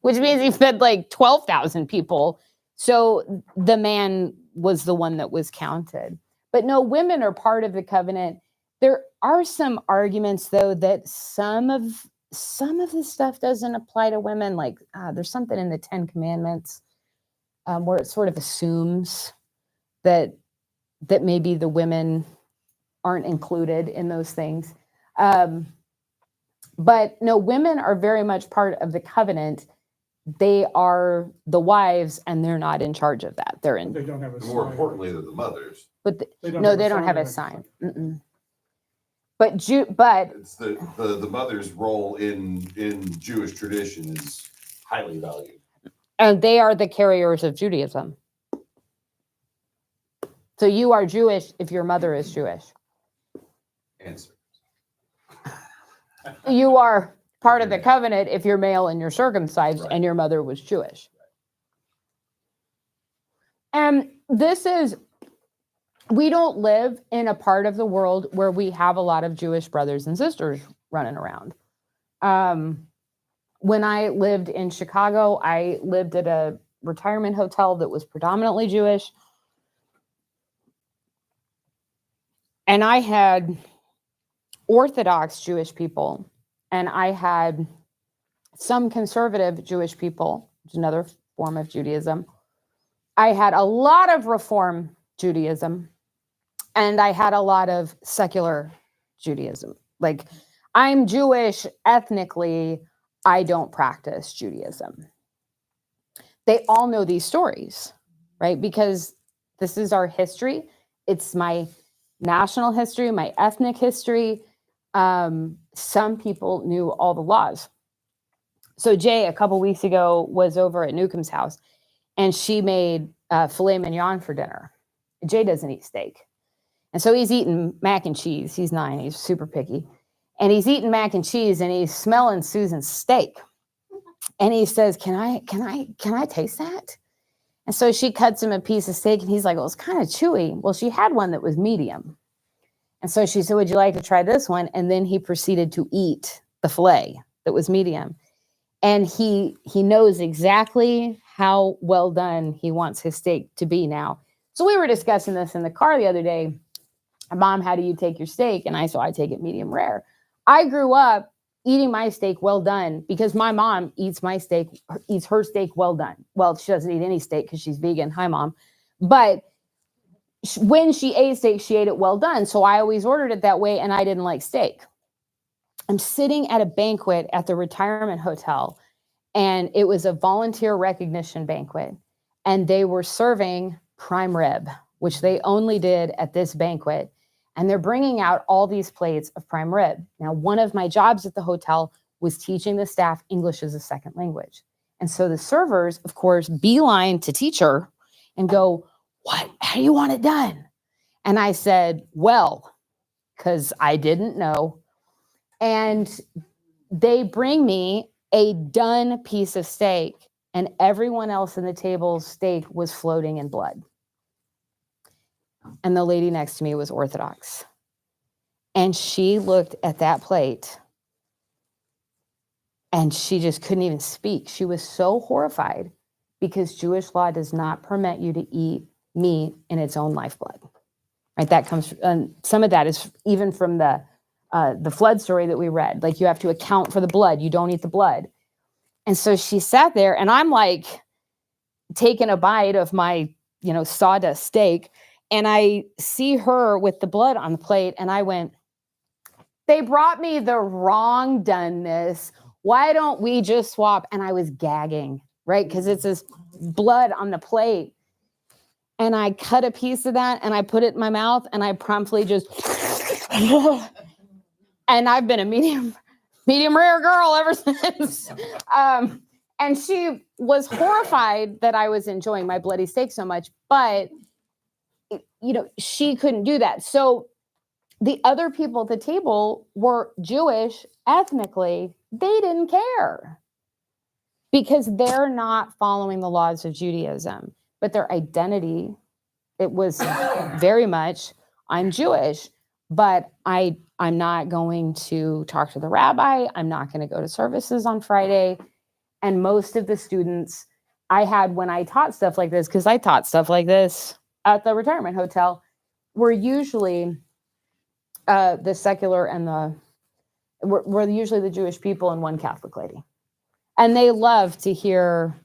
which means he fed like 12,000 people. So the man was the one that was counted. But no, women are part of the covenant. There are some arguments, though, that some of the stuff doesn't apply to women. Like there's something in the 10 Commandments where it sort of assumes that maybe the women aren't included in those things. But no, women are very much part of the covenant. They are the wives and they're not in charge of that. They're in. They don't have a More sign. importantly, they're the mothers. But They no, they don't have a sign. But It's the mother's role in Jewish tradition is highly valued. and they are the carriers of Judaism. So you are Jewish if your mother is Jewish. Answer. You are part of the covenant if you're male and you're circumcised and your mother was Jewish. And we don't live in a part of the world where we have a lot of Jewish brothers and sisters running around. When I lived in Chicago, I lived at a retirement hotel that was predominantly Jewish. And I had Orthodox Jewish people, and I had some conservative Jewish people, which is another form of Judaism. I had a lot of Reform Judaism, and I had a lot of secular Judaism. Like, I'm Jewish ethnically, I don't practice Judaism. They all know these stories, right? Because this is our history. It's my national history, my ethnic history. Some people knew all the laws. So Jay, a couple weeks ago, was over at Newcomb's house, and she made filet mignon for dinner. Jay doesn't eat steak. And so he's eating mac and cheese. He's 9, he's super picky. And he's eating mac and cheese, and he's smelling Susan's steak. And he says, can I taste that? And so she cuts him a piece of steak, and he's like, well, it's kind of chewy. Well, she had one that was medium. And so she said, would you like to try this one? And then he proceeded to eat the filet that was medium. And he knows exactly how well done he wants his steak to be now. So we were discussing this in the car the other day. Mom, how do you take your steak? And I said, I take it medium rare. I grew up eating my steak well done because my mom eats her steak well done. Well, she doesn't eat any steak because she's vegan. Hi, Mom. But when she ate steak, she ate it well done. So I always ordered it that way, and I didn't like steak. I'm sitting at a banquet at the retirement hotel, and it was a volunteer recognition banquet, and they were serving prime rib, which they only did at this banquet. And they're bringing out all these plates of prime rib. Now, one of my jobs at the hotel was teaching the staff English as a second language. And so the servers, of course, beeline to teacher and go, how do you want it done? And I said, well, because I didn't know. And they bring me a done piece of steak, and everyone else in the table's steak was floating in blood. And the lady next to me was Orthodox. And she looked at that plate and she just couldn't even speak. She was so horrified because Jewish law does not permit you to eat meat in its own lifeblood. Right? That comes, some of that is even from the flood story that we read. Like, you have to account for the blood. You don't eat the blood. And so she sat there, and I'm like taking a bite of my, sawdust steak. And I see her with the blood on the plate, and I went, they brought me the wrong doneness. Why don't we just swap? And I was gagging, right? Because it's this blood on the plate. And I cut a piece of that, and I put it in my mouth, and I promptly just, and I've been a medium rare girl ever since. And she was horrified that I was enjoying my bloody steak so much, but she couldn't do that. So the other people at the table were Jewish ethnically. They didn't care because they're not following the laws of Judaism, but their identity, it was very much, I'm Jewish, but I'm not going to talk to the rabbi. I'm not going to go to services on Friday. And most of the students I had when I taught stuff like this, because I taught stuff like this at the retirement hotel, were usually the secular and were usually the Jewish people and one Catholic lady. And they love to hear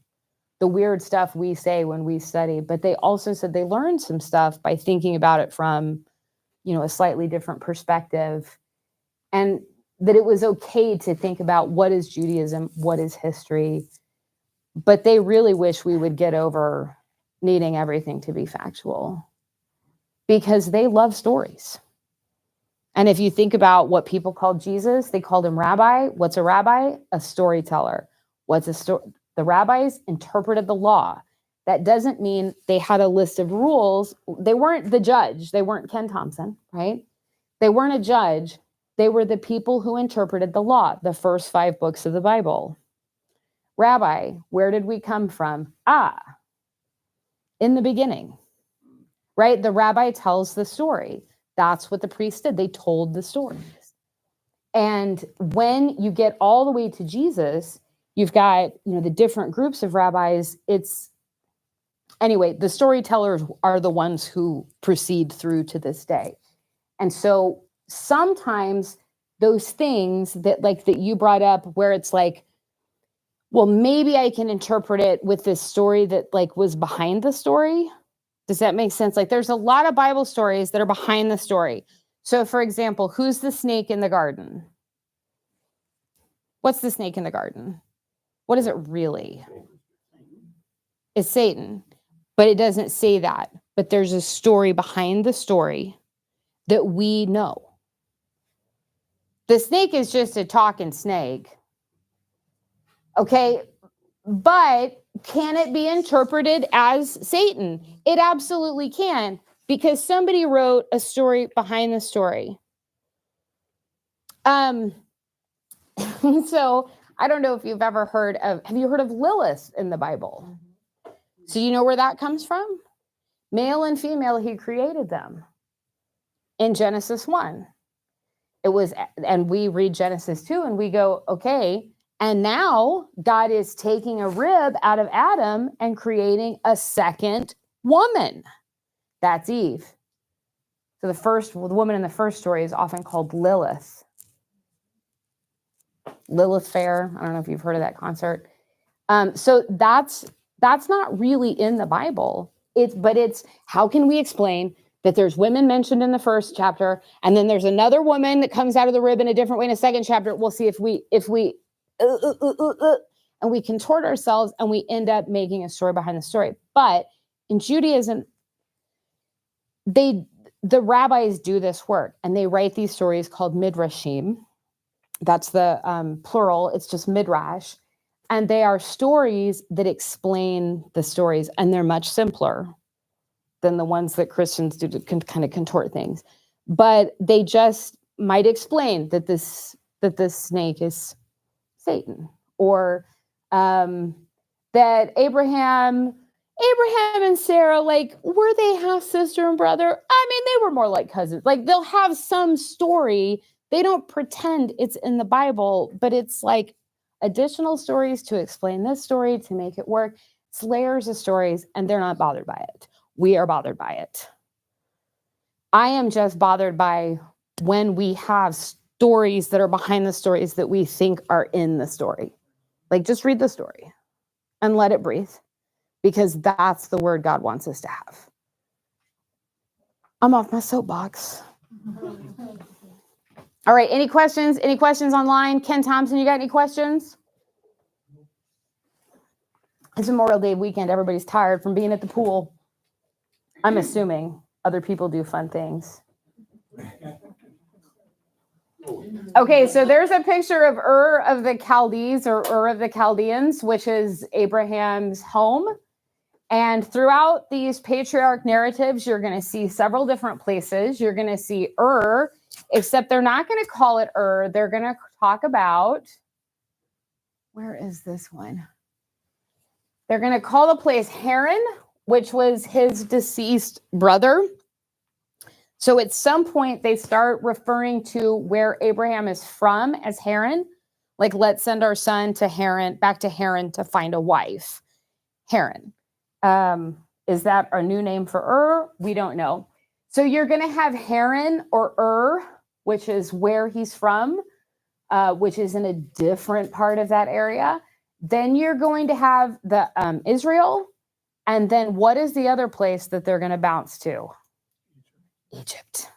the weird stuff we say when we study, but they also said they learned some stuff by thinking about it from, a slightly different perspective, and that it was okay to think about what is Judaism, what is history, but they really wish we would get over needing everything to be factual because they love stories. And if you think about what people called Jesus, they called him rabbi. What's a rabbi? A storyteller. What's a story? The rabbis interpreted the law. That doesn't mean they had a list of rules. They weren't the judge. They weren't Ken Thompson, right? They weren't a judge. They were the people who interpreted the law, the first 5 books of the Bible. Rabbi, where did we come from? In the beginning, right? The rabbi tells the story. That's what the priest did. They told the stories. And when you get all the way to Jesus, you've got, the different groups of rabbis. Anyway, the storytellers are the ones who proceed through to this day. And so sometimes those things that you brought up where it's like, well, maybe I can interpret it with this story that was behind the story. Does that make sense? There's a lot of Bible stories that are behind the story. So for example, who's the snake in the garden? What's the snake in the garden? What is it really? It's Satan, but it doesn't say that. But there's a story behind the story that we know. The snake is just a talking snake. Okay, but can it be interpreted as Satan? It absolutely can, because somebody wrote a story behind the story. So I don't know if you've ever have you heard of Lilith in the Bible? So you know where that comes from? Male and female, he created them. in Genesis 1. It was, and we read Genesis 2 and we go, okay, and now God is taking a rib out of Adam and creating a second woman. That's Eve. So the woman in the first story is often called Lilith. Lilith Fair. I don't know if you've heard of that concert. So that's not really in the Bible. But it's how can we explain that there's women mentioned in the first chapter, and then there's another woman that comes out of the rib in a different way in a second chapter. We'll see if we and we contort ourselves and we end up making a story behind the story. But in Judaism, the rabbis do this work and they write these stories called midrashim. That's the plural. It's just midrash. And they are stories that explain the stories, and they're much simpler than the ones that Christians do to kind of contort things. But they just might explain that this snake is Satan, or that Abraham and Sarah, like, were they half sister and brother? I mean, they were more like cousins. Like, they'll have some story. They don't pretend it's in the Bible, but it's like additional stories to explain this story, to make it work. It's layers of stories, and they're not bothered by it. We are bothered by it. I am just bothered by when we have stories that are behind the stories that we think are in the story. Like, just read the story and let it breathe, because that's the word God wants us to have. I'm off my soapbox. All right, any questions? Any questions online? Ken Thompson, you got any questions? It's Memorial Day weekend. Everybody's tired from being at the pool. I'm assuming other people do fun things. Okay, so there's a picture of Ur of the Chaldees, or Ur of the Chaldeans, which is Abraham's home. And throughout these patriarch narratives, you're going to see several different places. You're going to see Ur, except they're not going to call it Ur. They're going to talk about, where is this one? They're going to call the place Haran, which was his deceased brother. So at some point, they start referring to where Abraham is from as Haran. Like, let's send our son to Haran, back to Haran to find a wife. Haran. Is that a new name for Ur? We don't know. So you're going to have Haran or Ur, which is where he's from, which is in a different part of that area. Then you're going to have the Israel. And then what is the other place that they're going to bounce to? Egypt.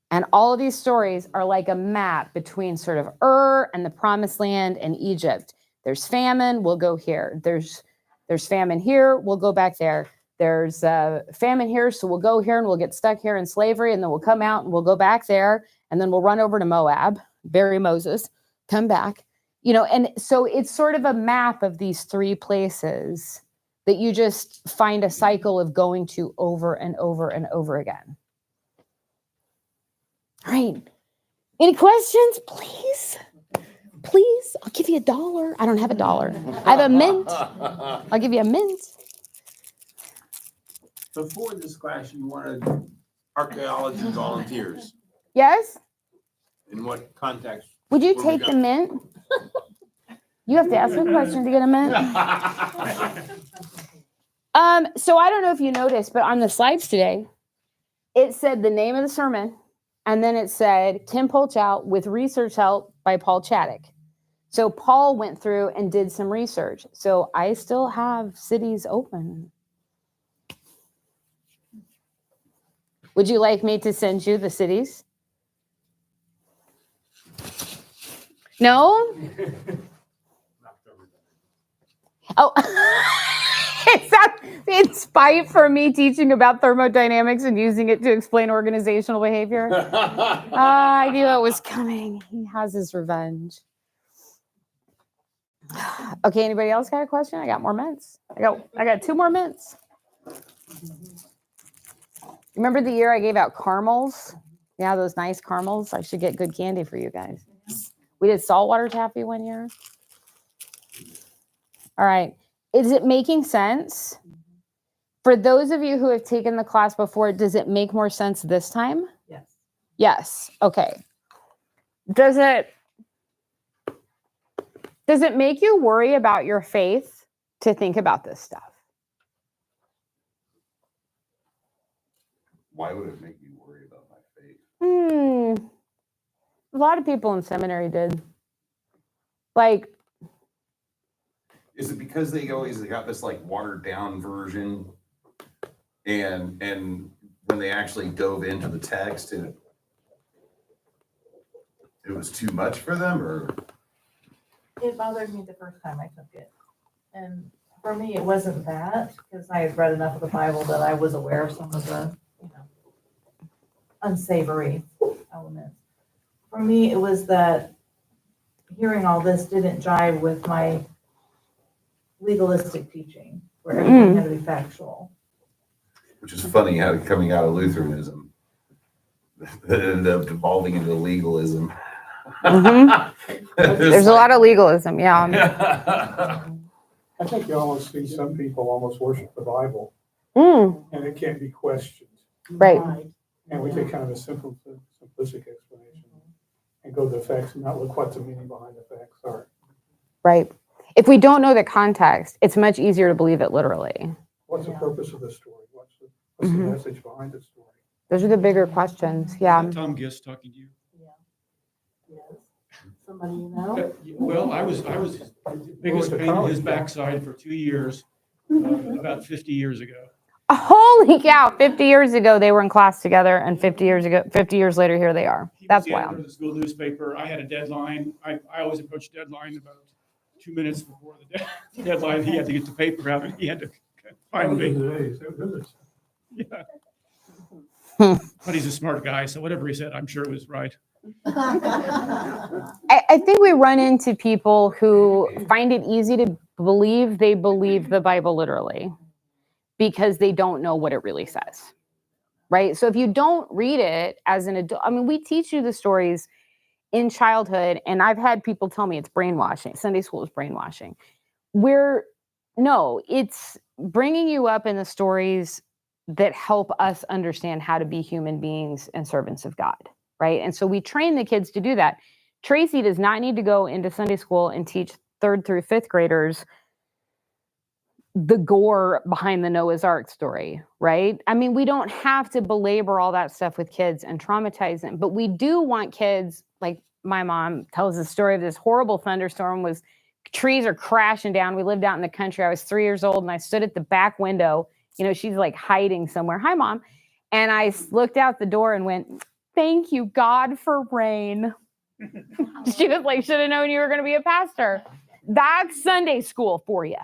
And all of these stories are like a map between sort of Ur and the Promised Land and Egypt. There's famine, we'll go here. There's famine here, we'll go back there. There's famine here, so we'll go here and we'll get stuck here in slavery, and then we'll come out and we'll go back there, and then we'll run over to Moab, bury Moses, come back. You know, and so it's sort of a map of these three places that you just find a cycle of going to over and over and over again. All right. Any questions? Please. Please. I'll give you $1. I don't have $1. I have a mint. I'll give you a mint. Before this class, you wanted archaeology volunteers. Yes? In what context? Would you take the mint? You have to ask me a question to get a mint. So I don't know if you noticed, but on the slides today, it said the name of the sermon, and then it said Tim Polchow with research help by Paul Chaddick. So Paul went through and did some research. So I still have cities open. Would you like me to send you the cities? No? Oh, is that in spite for me teaching about thermodynamics and using it to explain organizational behavior? I knew it was coming. He has his revenge. Okay, anybody else got a question? I got more mints. I got 2 more mints. Remember the year I gave out caramels? Yeah, those nice caramels. I should get good candy for you guys. We did saltwater taffy one year. All right. Is it making sense? For those of you who have taken the class before, does it make more sense this time? Yes. Yes. Okay. Does it make you worry about your faith to think about this stuff? Why would it make me worry about my faith? A lot of people in seminary did. Like, Is it because they always got this like watered down version, and when they actually dove into the text, it was too much for them, or? It bothered me the first time I took it. And for me, it wasn't that, because I had read enough of the Bible that I was aware of some of the, unsavory elements. For me, it was that hearing all this didn't jive with my legalistic teaching, where everything had to be factual. Which is funny how coming out of Lutheranism, that ended up devolving into legalism. there's a lot of legalism. Yeah. I think you almost see some people almost worship the Bible, Mm, and it can't be questioned. right. And we take kind of a simplistic explanation and go to the facts and not look what the meaning behind the facts are. Right. If we don't know the context, it's much easier to believe it literally. What's the purpose of the story? What's the Mhm. message behind the story? Those are the bigger questions. Yeah. Tom Gist talking to you. Yes. Somebody you know? Well, I was the biggest to pain in college, his yeah. backside for 2 years, about 50 years ago. Holy cow. 50 years ago, they were in class together, and 50 years later, here they are. He was That's the editor wild. of the school newspaper. I had a deadline. I always approach deadline about 2 minutes before the deadline. He had to get the paper out, and he had to find me. Yeah. But he's a smart guy, so whatever he said, I'm sure it was right. I think we run into people who find it easy to believe they believe the Bible literally because they don't know what it really says, right? So if you don't read it as an adult, I mean, we teach you the stories in childhood, and I've had people tell me it's brainwashing. Sunday school is brainwashing. It's bringing you up in the stories that help us understand how to be human beings and servants of God, right? And so we train the kids to do that. Tracy does not need to go into Sunday school and teach 3rd through 5th graders the gore behind the Noah's Ark story, right? I mean, we don't have to belabor all that stuff with kids and traumatize them, but we do want kids, like my mom tells the story of this horrible thunderstorm, trees are crashing down. We lived out in the country. I was 3 years old and I stood at the back window. She's like hiding somewhere. Hi, Mom. And I looked out the door and went, thank you, God, for rain. She was like, should have known you were going to be a pastor. That's Sunday school for you,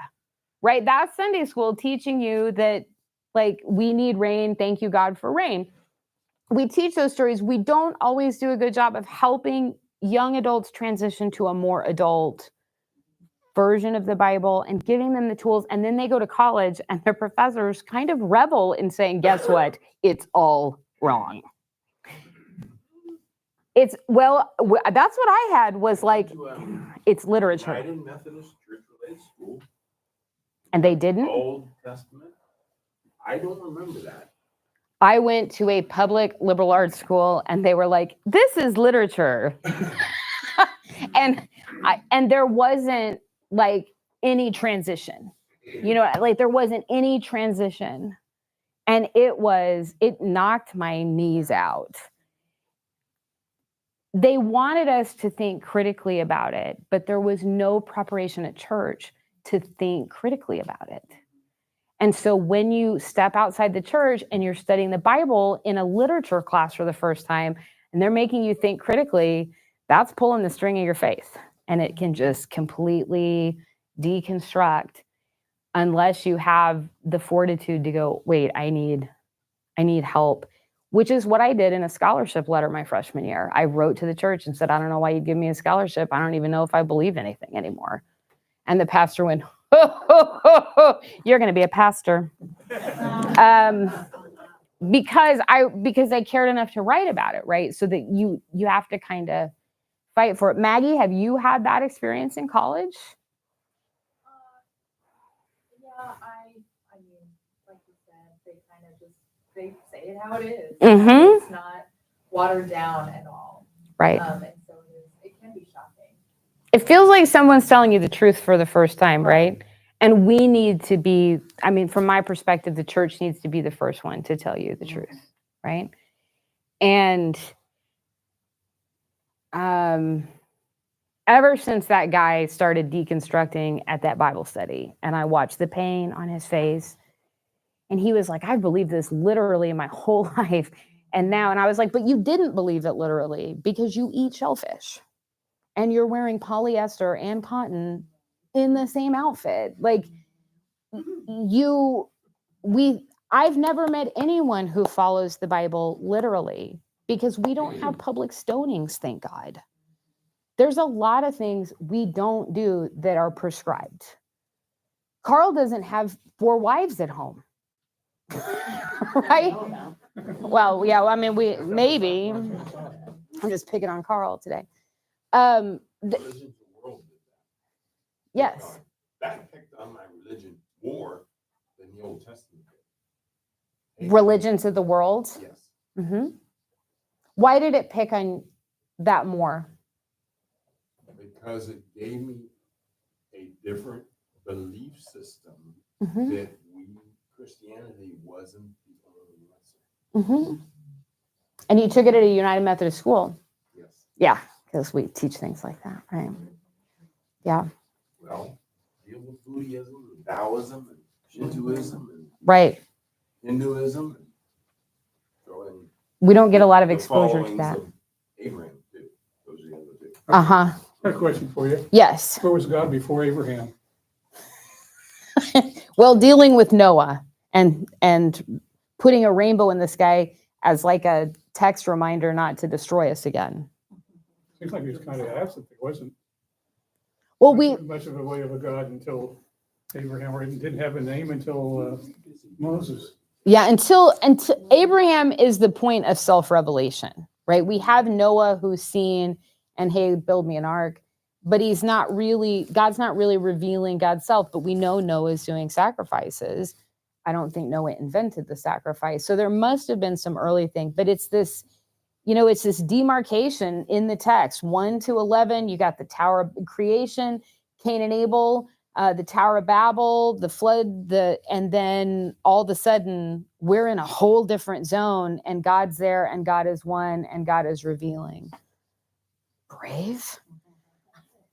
right? That's Sunday school teaching you that, like, we need rain. Thank you, God, for rain. We teach those stories. We don't always do a good job of helping young adults transition to a more adult version of the Bible and giving them the tools. And then they go to college and their professors kind of revel in saying, guess what? It's all wrong. That's what I had was like, it's literature. United Methodist Church related school, And they didn't? Old Testament. I don't remember that. I went to a public liberal arts school and they were like, this is literature. and there wasn't like any transition, like there wasn't any transition. And it knocked my knees out. They wanted us to think critically about it, but there was no preparation at church to think critically about it. And so when you step outside the church and you're studying the Bible in a literature class for the first time, and they're making you think critically, that's pulling the string of your faith. And it can just completely deconstruct unless you have the fortitude to go, wait, I need help, which is what I did in a scholarship letter my freshman year. I wrote to the church and said, I don't know why you'd give me a scholarship. I don't even know if I believe anything anymore. And the pastor went, you're going to be a pastor. Because I cared enough to write about it, right? So that you have to kind of fight for it. Maggie, have you had that experience in college? Yeah, I mean, like you said, they kind of just, they say it how it is. Mhm. It's not watered down and all. Right. And so it can be shocking. It feels like someone's telling you the truth for the first time, right? And we need to be, I mean, from my perspective, the church needs to be the first one to tell you the truth, right? And ever since that guy started deconstructing at that Bible study, and I watched the pain on his face, and he was like, I believed this literally my whole life. And now, and I was like, but you didn't believe it literally because you eat shellfish and you're wearing polyester and cotton in the same outfit. Like I've never met anyone who follows the Bible literally because we don't have public stonings, thank God. There's a lot of things we don't do that are prescribed. Carl doesn't have 4 wives at home. Right? Well, yeah, I mean, maybe. I'm just picking on Carl today. Religion's the world did that. Yes. That picked on my religion more than the Old Testament did. Religions of the world. Yes. Mm-hmm. Why did it pick on that more? Because it gave me a different belief system Mm-hmm. that Christianity wasn't the only answer. Mm-hmm. And you took it at a United Methodist school. Yes. Yeah, because we teach things like that, right? Yeah. Well, deal with Buddhism and Taoism and Shintoism and Right. Hinduism. And throw in We don't get a lot of the exposure to followings that. of Abraham too. Those are the other two. Uh-huh. I got a question for you. Yes. Where was God before Abraham? Well, dealing with Noah and putting a rainbow in the sky as like a text reminder not to destroy us again. Seems like he was kind of absent. He wasn't Well, much of a way of a God until Abraham, or didn't have a name until Moses. yeah, until Abraham is the point of self-revelation, right? We have Noah who's seen and hey, build me an ark, but God's not really revealing God's self, but we know Noah's doing sacrifices. I don't think Noah invented the sacrifice. So there must have been some early thing, but it's this demarcation in the text, 1 to 11, you got the Tower of Creation, Cain and Abel, the Tower of Babel, the flood, and then all of a sudden we're in a whole different zone and God's there and God is one and God is revealing. Brave.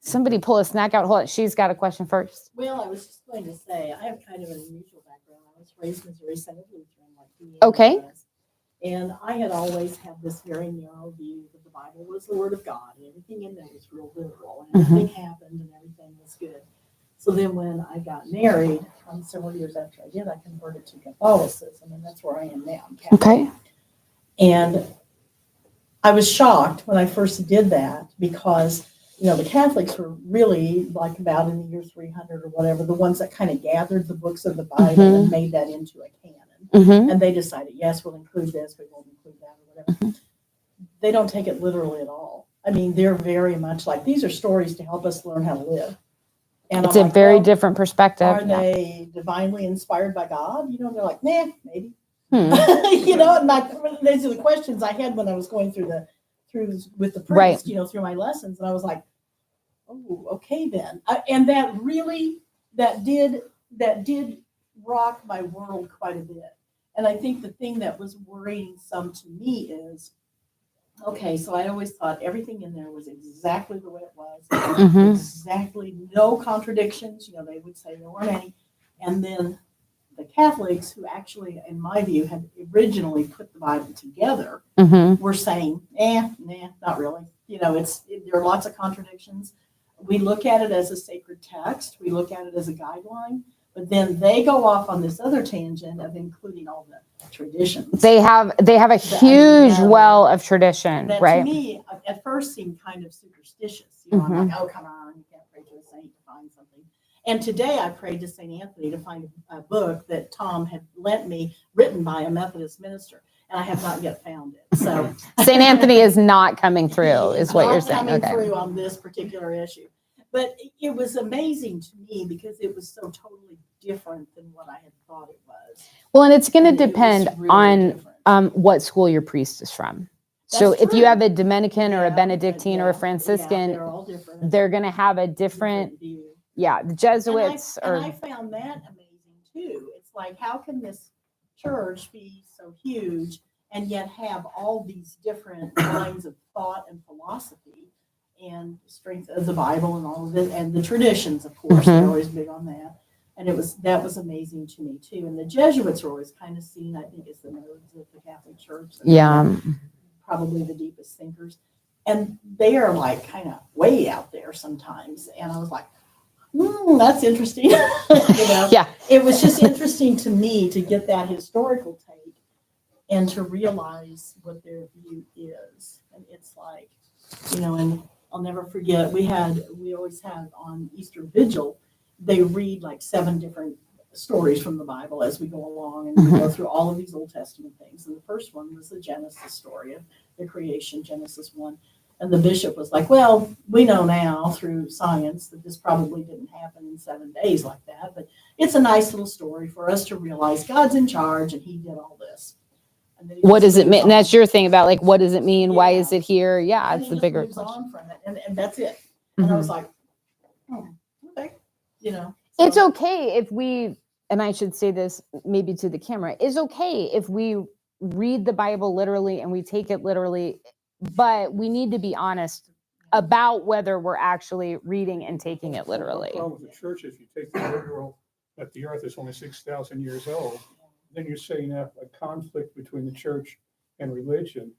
Somebody pull a snack out. Hold on. She's got a question first. Well, I was just going to say, I have kind of an unusual background. I was raised Missouri Synod Lutheran, like he Okay. was. And I had always had this very narrow view that the Bible was the Word of God, and everything in there was real literal, and everything happened, and everything was good. So then when I got married, several years after I did, I converted to Catholicism, and that's where I am now. I'm Catholic. Okay. And I was shocked when I first did that because, the Catholics were really like about in the year 300 or whatever, the ones that kind of gathered the books of the Bible and made that into a canon. Mm-hmm. And they decided, yes, we'll include this, we won't include that or whatever. They don't take it literally at all. I mean, they're very much like, these are stories to help us learn how to live. And It's I'm a like, very well, different perspective. Are they divinely inspired by God? They're like, nah, maybe. Hmm. And these are the questions I had when I was going through with the priest, Right. Through my lessons. And I was like, oh, okay then. And that did rock my world quite a bit. And I think the thing that was worrying some to me is, okay, so I always thought everything in there was exactly the way it was, Mhm. exactly no contradictions. They would say there weren't any. And then the Catholics, who actually, in my view, had originally put the Bible together, Mm-hmm. were saying, nah, not really. There are lots of contradictions. We look at it as a sacred text. We look at it as a guideline. But then they go off on this other tangent of including all the traditions. They have a huge well of tradition, That right? to me, at first seemed kind of superstitious. I'm like, oh, come on, you can't pray to a saint to find something. And today I prayed to St. Anthony to find a book that Tom had lent me, written by a Methodist minister. And I have not yet found it. So St. Anthony is not coming through, is what you're saying. Not coming Okay. through on this particular issue. But it was amazing to me because it was so totally different than what I had thought it was. Well, and it's going And to it was depend really on different. what school your priest is from. So That's if you true. have a Dominican or a Yeah, Benedictine or yeah, a Franciscan, they're all different. they're going to have a different, view. yeah, the Jesuits And I are, found that amazing too. It's like, how can this church be so huge and yet have all these different lines of thought and philosophy and strength of the Bible and all of it, and the traditions, of course, they're Mhm. always big on that. And that was amazing to me too. And the Jesuits are always kind of seen, I think, as the nerds of the Catholic Church. They're yeah. probably the deepest thinkers. And they are like kind of way out there sometimes. And I was like, that's interesting. Yeah. It was just interesting to me to get that historical take and to realize what their view is. And it's like, and I'll never forget, we always had on Easter Vigil, they read like 7 different stories from the Bible as we go along, and we go through all of these Old Testament things. And the first one was the Genesis story of the creation, Genesis 1. And the bishop was like, well, we know now through science that this probably didn't happen in 7 days like that, but it's a nice little story for us to realize God's in charge and he did all this. And then he What just does it moves mean? on. That's your thing about like, what does it mean? Why Yeah. is it here? Yeah, And it's he the just bigger moves question. on from it, and that's it. And I was like, okay, It's so- okay if we, and I should say this maybe to the camera, it's okay if we read the Bible literally and we take it literally, but we need to be honest about whether we're actually reading and taking it literally. The problem with the church is you take the literal that the earth is only 6,000 years old, then you're setting up a conflict between the church and religion.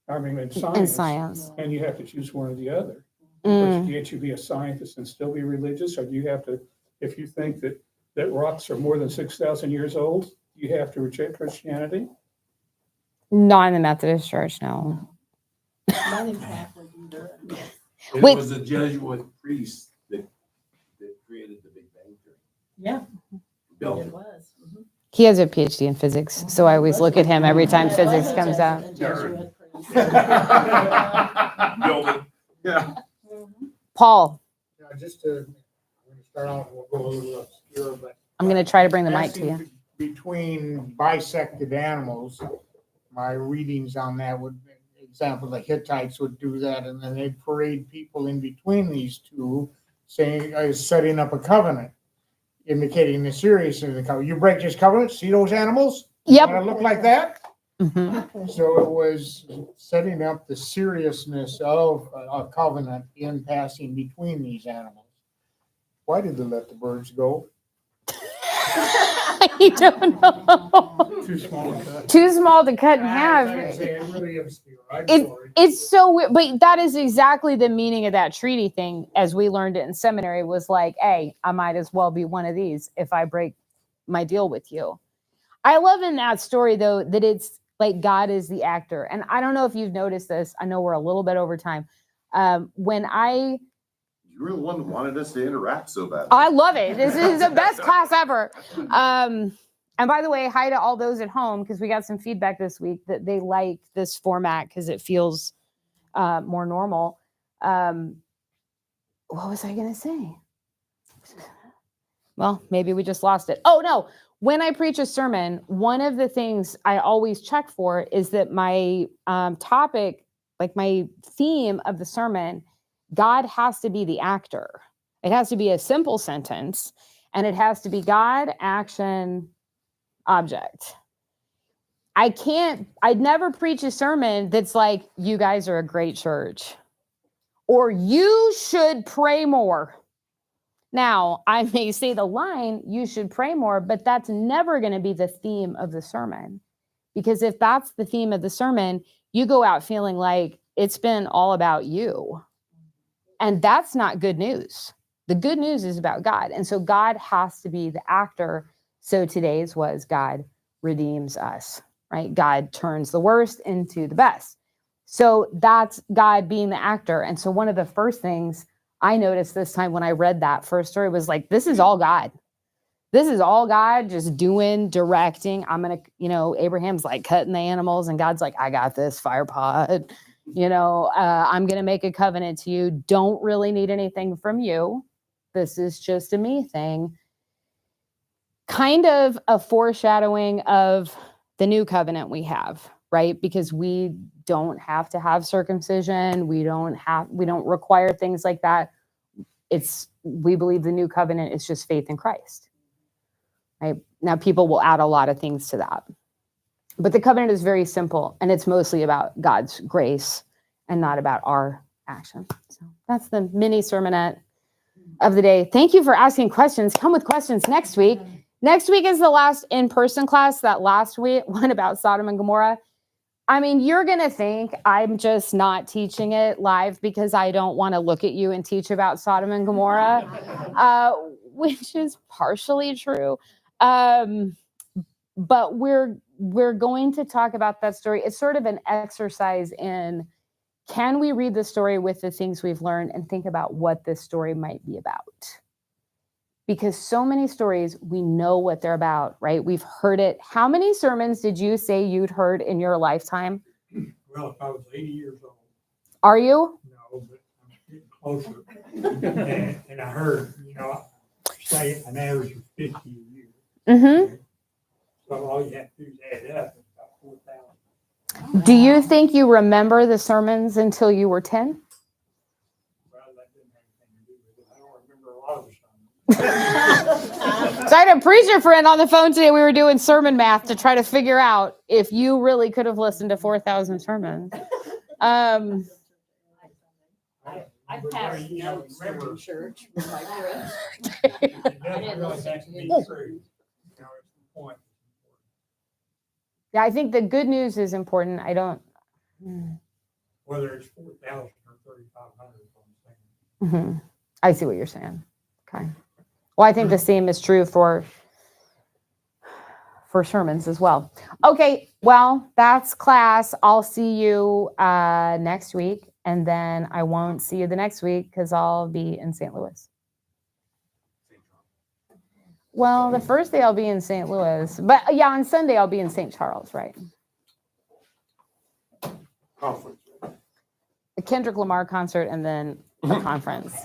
I mean, and science. And science. And you have to choose one or the other. Mm. But can't you be a scientist and still be religious? Or do you have to, if you think that rocks are more than 6,000 years old, you have to reject Christianity? Not in the Methodist Church, no. Not in Catholic either. It Wait. was a Jesuit priest that created the Big Bang Theory. Yeah, Built it it. was. Mhm. He has a PhD in physics, so I always look at him every time Yeah, it physics was a comes out. Jesuit priest. Built it. Yeah. Mhm. Paul, Just to, I'm gonna start out, we'll go a little obscure, but. I'm going to try to bring the mic to you. passing between bisected animals, my readings on that would, example, the Hittites would do that, and then they'd parade people in between these two, saying, setting up a covenant, indicating the seriousness of the covenant. You break this covenant, see those animals? Yep. Want to look like that? Mhm. So it was setting up the seriousness of a covenant in passing between these animals. Why did they let the birds go? I don't know. Too small to cut. Too small to cut in half. I'd say it's really obscure. I'm It- sorry. It's so weird, but that is exactly the meaning of that treaty thing, as we learned it in seminary, was like, hey, I might as well be one of these if I break my deal with you. I love in that story, though, that it's like God is the actor. And I don't know if you've noticed this. I know we're a little bit over time. When You were the one that wanted us to interact so bad. I love it. This is the best class ever. And by the way, hi to all those at home, because we got some feedback this week that they like this format because it feels more normal. What was I going to say? Well, maybe we just lost it. Oh, no. When I preach a sermon, one of the things I always check for is that my topic, like my theme of the sermon, God has to be the actor. It has to be a simple sentence, and it has to be God, action, object. I'd never preach a sermon that's like, you guys are a great church, or you should pray more. Now, I may say the line, you should pray more, but that's never going to be the theme of the sermon. Because if that's the theme of the sermon, you go out feeling like it's been all about you. And that's not good news. The good news is about God. And so God has to be the actor. So today's was God redeems us, right? God turns the worst into the best. So that's God being the actor. And so one of the first things I noticed this time when I read that first story was like, this is all God. This is all God just doing, directing. I'm going to, Abraham's like cutting the animals and God's like, I got this fire pod. I'm going to make a covenant to you. Don't really need anything from you. This is just a me thing. Kind of a foreshadowing of the new covenant we have, right? Because we don't have to have circumcision. We don't require things like that. We believe the new covenant is just faith in Christ. Right? Now, people will add a lot of things to that. But the covenant is very simple, and it's mostly about God's grace and not about our action. So that's the mini sermonette of the day. Thank you for asking questions. Come with questions next week. Next week is the last in-person class. That last week one about Sodom and Gomorrah. I mean, you're going to think I'm just not teaching it live because I don't want to look at you and teach about Sodom and Gomorrah, which is partially true. But we're going to talk about that story. It's sort of an exercise in, can we read the story with the things we've learned and think about what this story might be about? Because so many stories, we know what they're about, right? We've heard it. How many sermons did you say you'd heard in your lifetime? Well, if I was 80 years old. Are you? No, but I'm getting closer. And I heard, say an average of 50 a year. Mm-hmm. So all you have to do is add up, it's about 4,000. Do you think you remember the sermons until you were 10? Well, that didn't have anything to do with it. I don't remember a lot of the sermons. So I had a preacher friend on the phone today. We were doing sermon math to try to figure out if you really could have listened to 4,000 sermons. I passed the old sermon church with my friends. It doesn't really have to be true. It's the point. Yeah, I think the good news is important. I don't. Whether it's 4,000 or 3,500. Mhm. I see what you're saying. Okay. Well, I think the same is true for sermons as well. Okay. Well, that's class. I'll see you next week, and then I won't see you the next week because I'll be in St. Louis. Well, the first day I'll be in St. Louis, but yeah, on Sunday I'll be in St. Charles, right? Conference. The Kendrick Lamar concert and then a conference.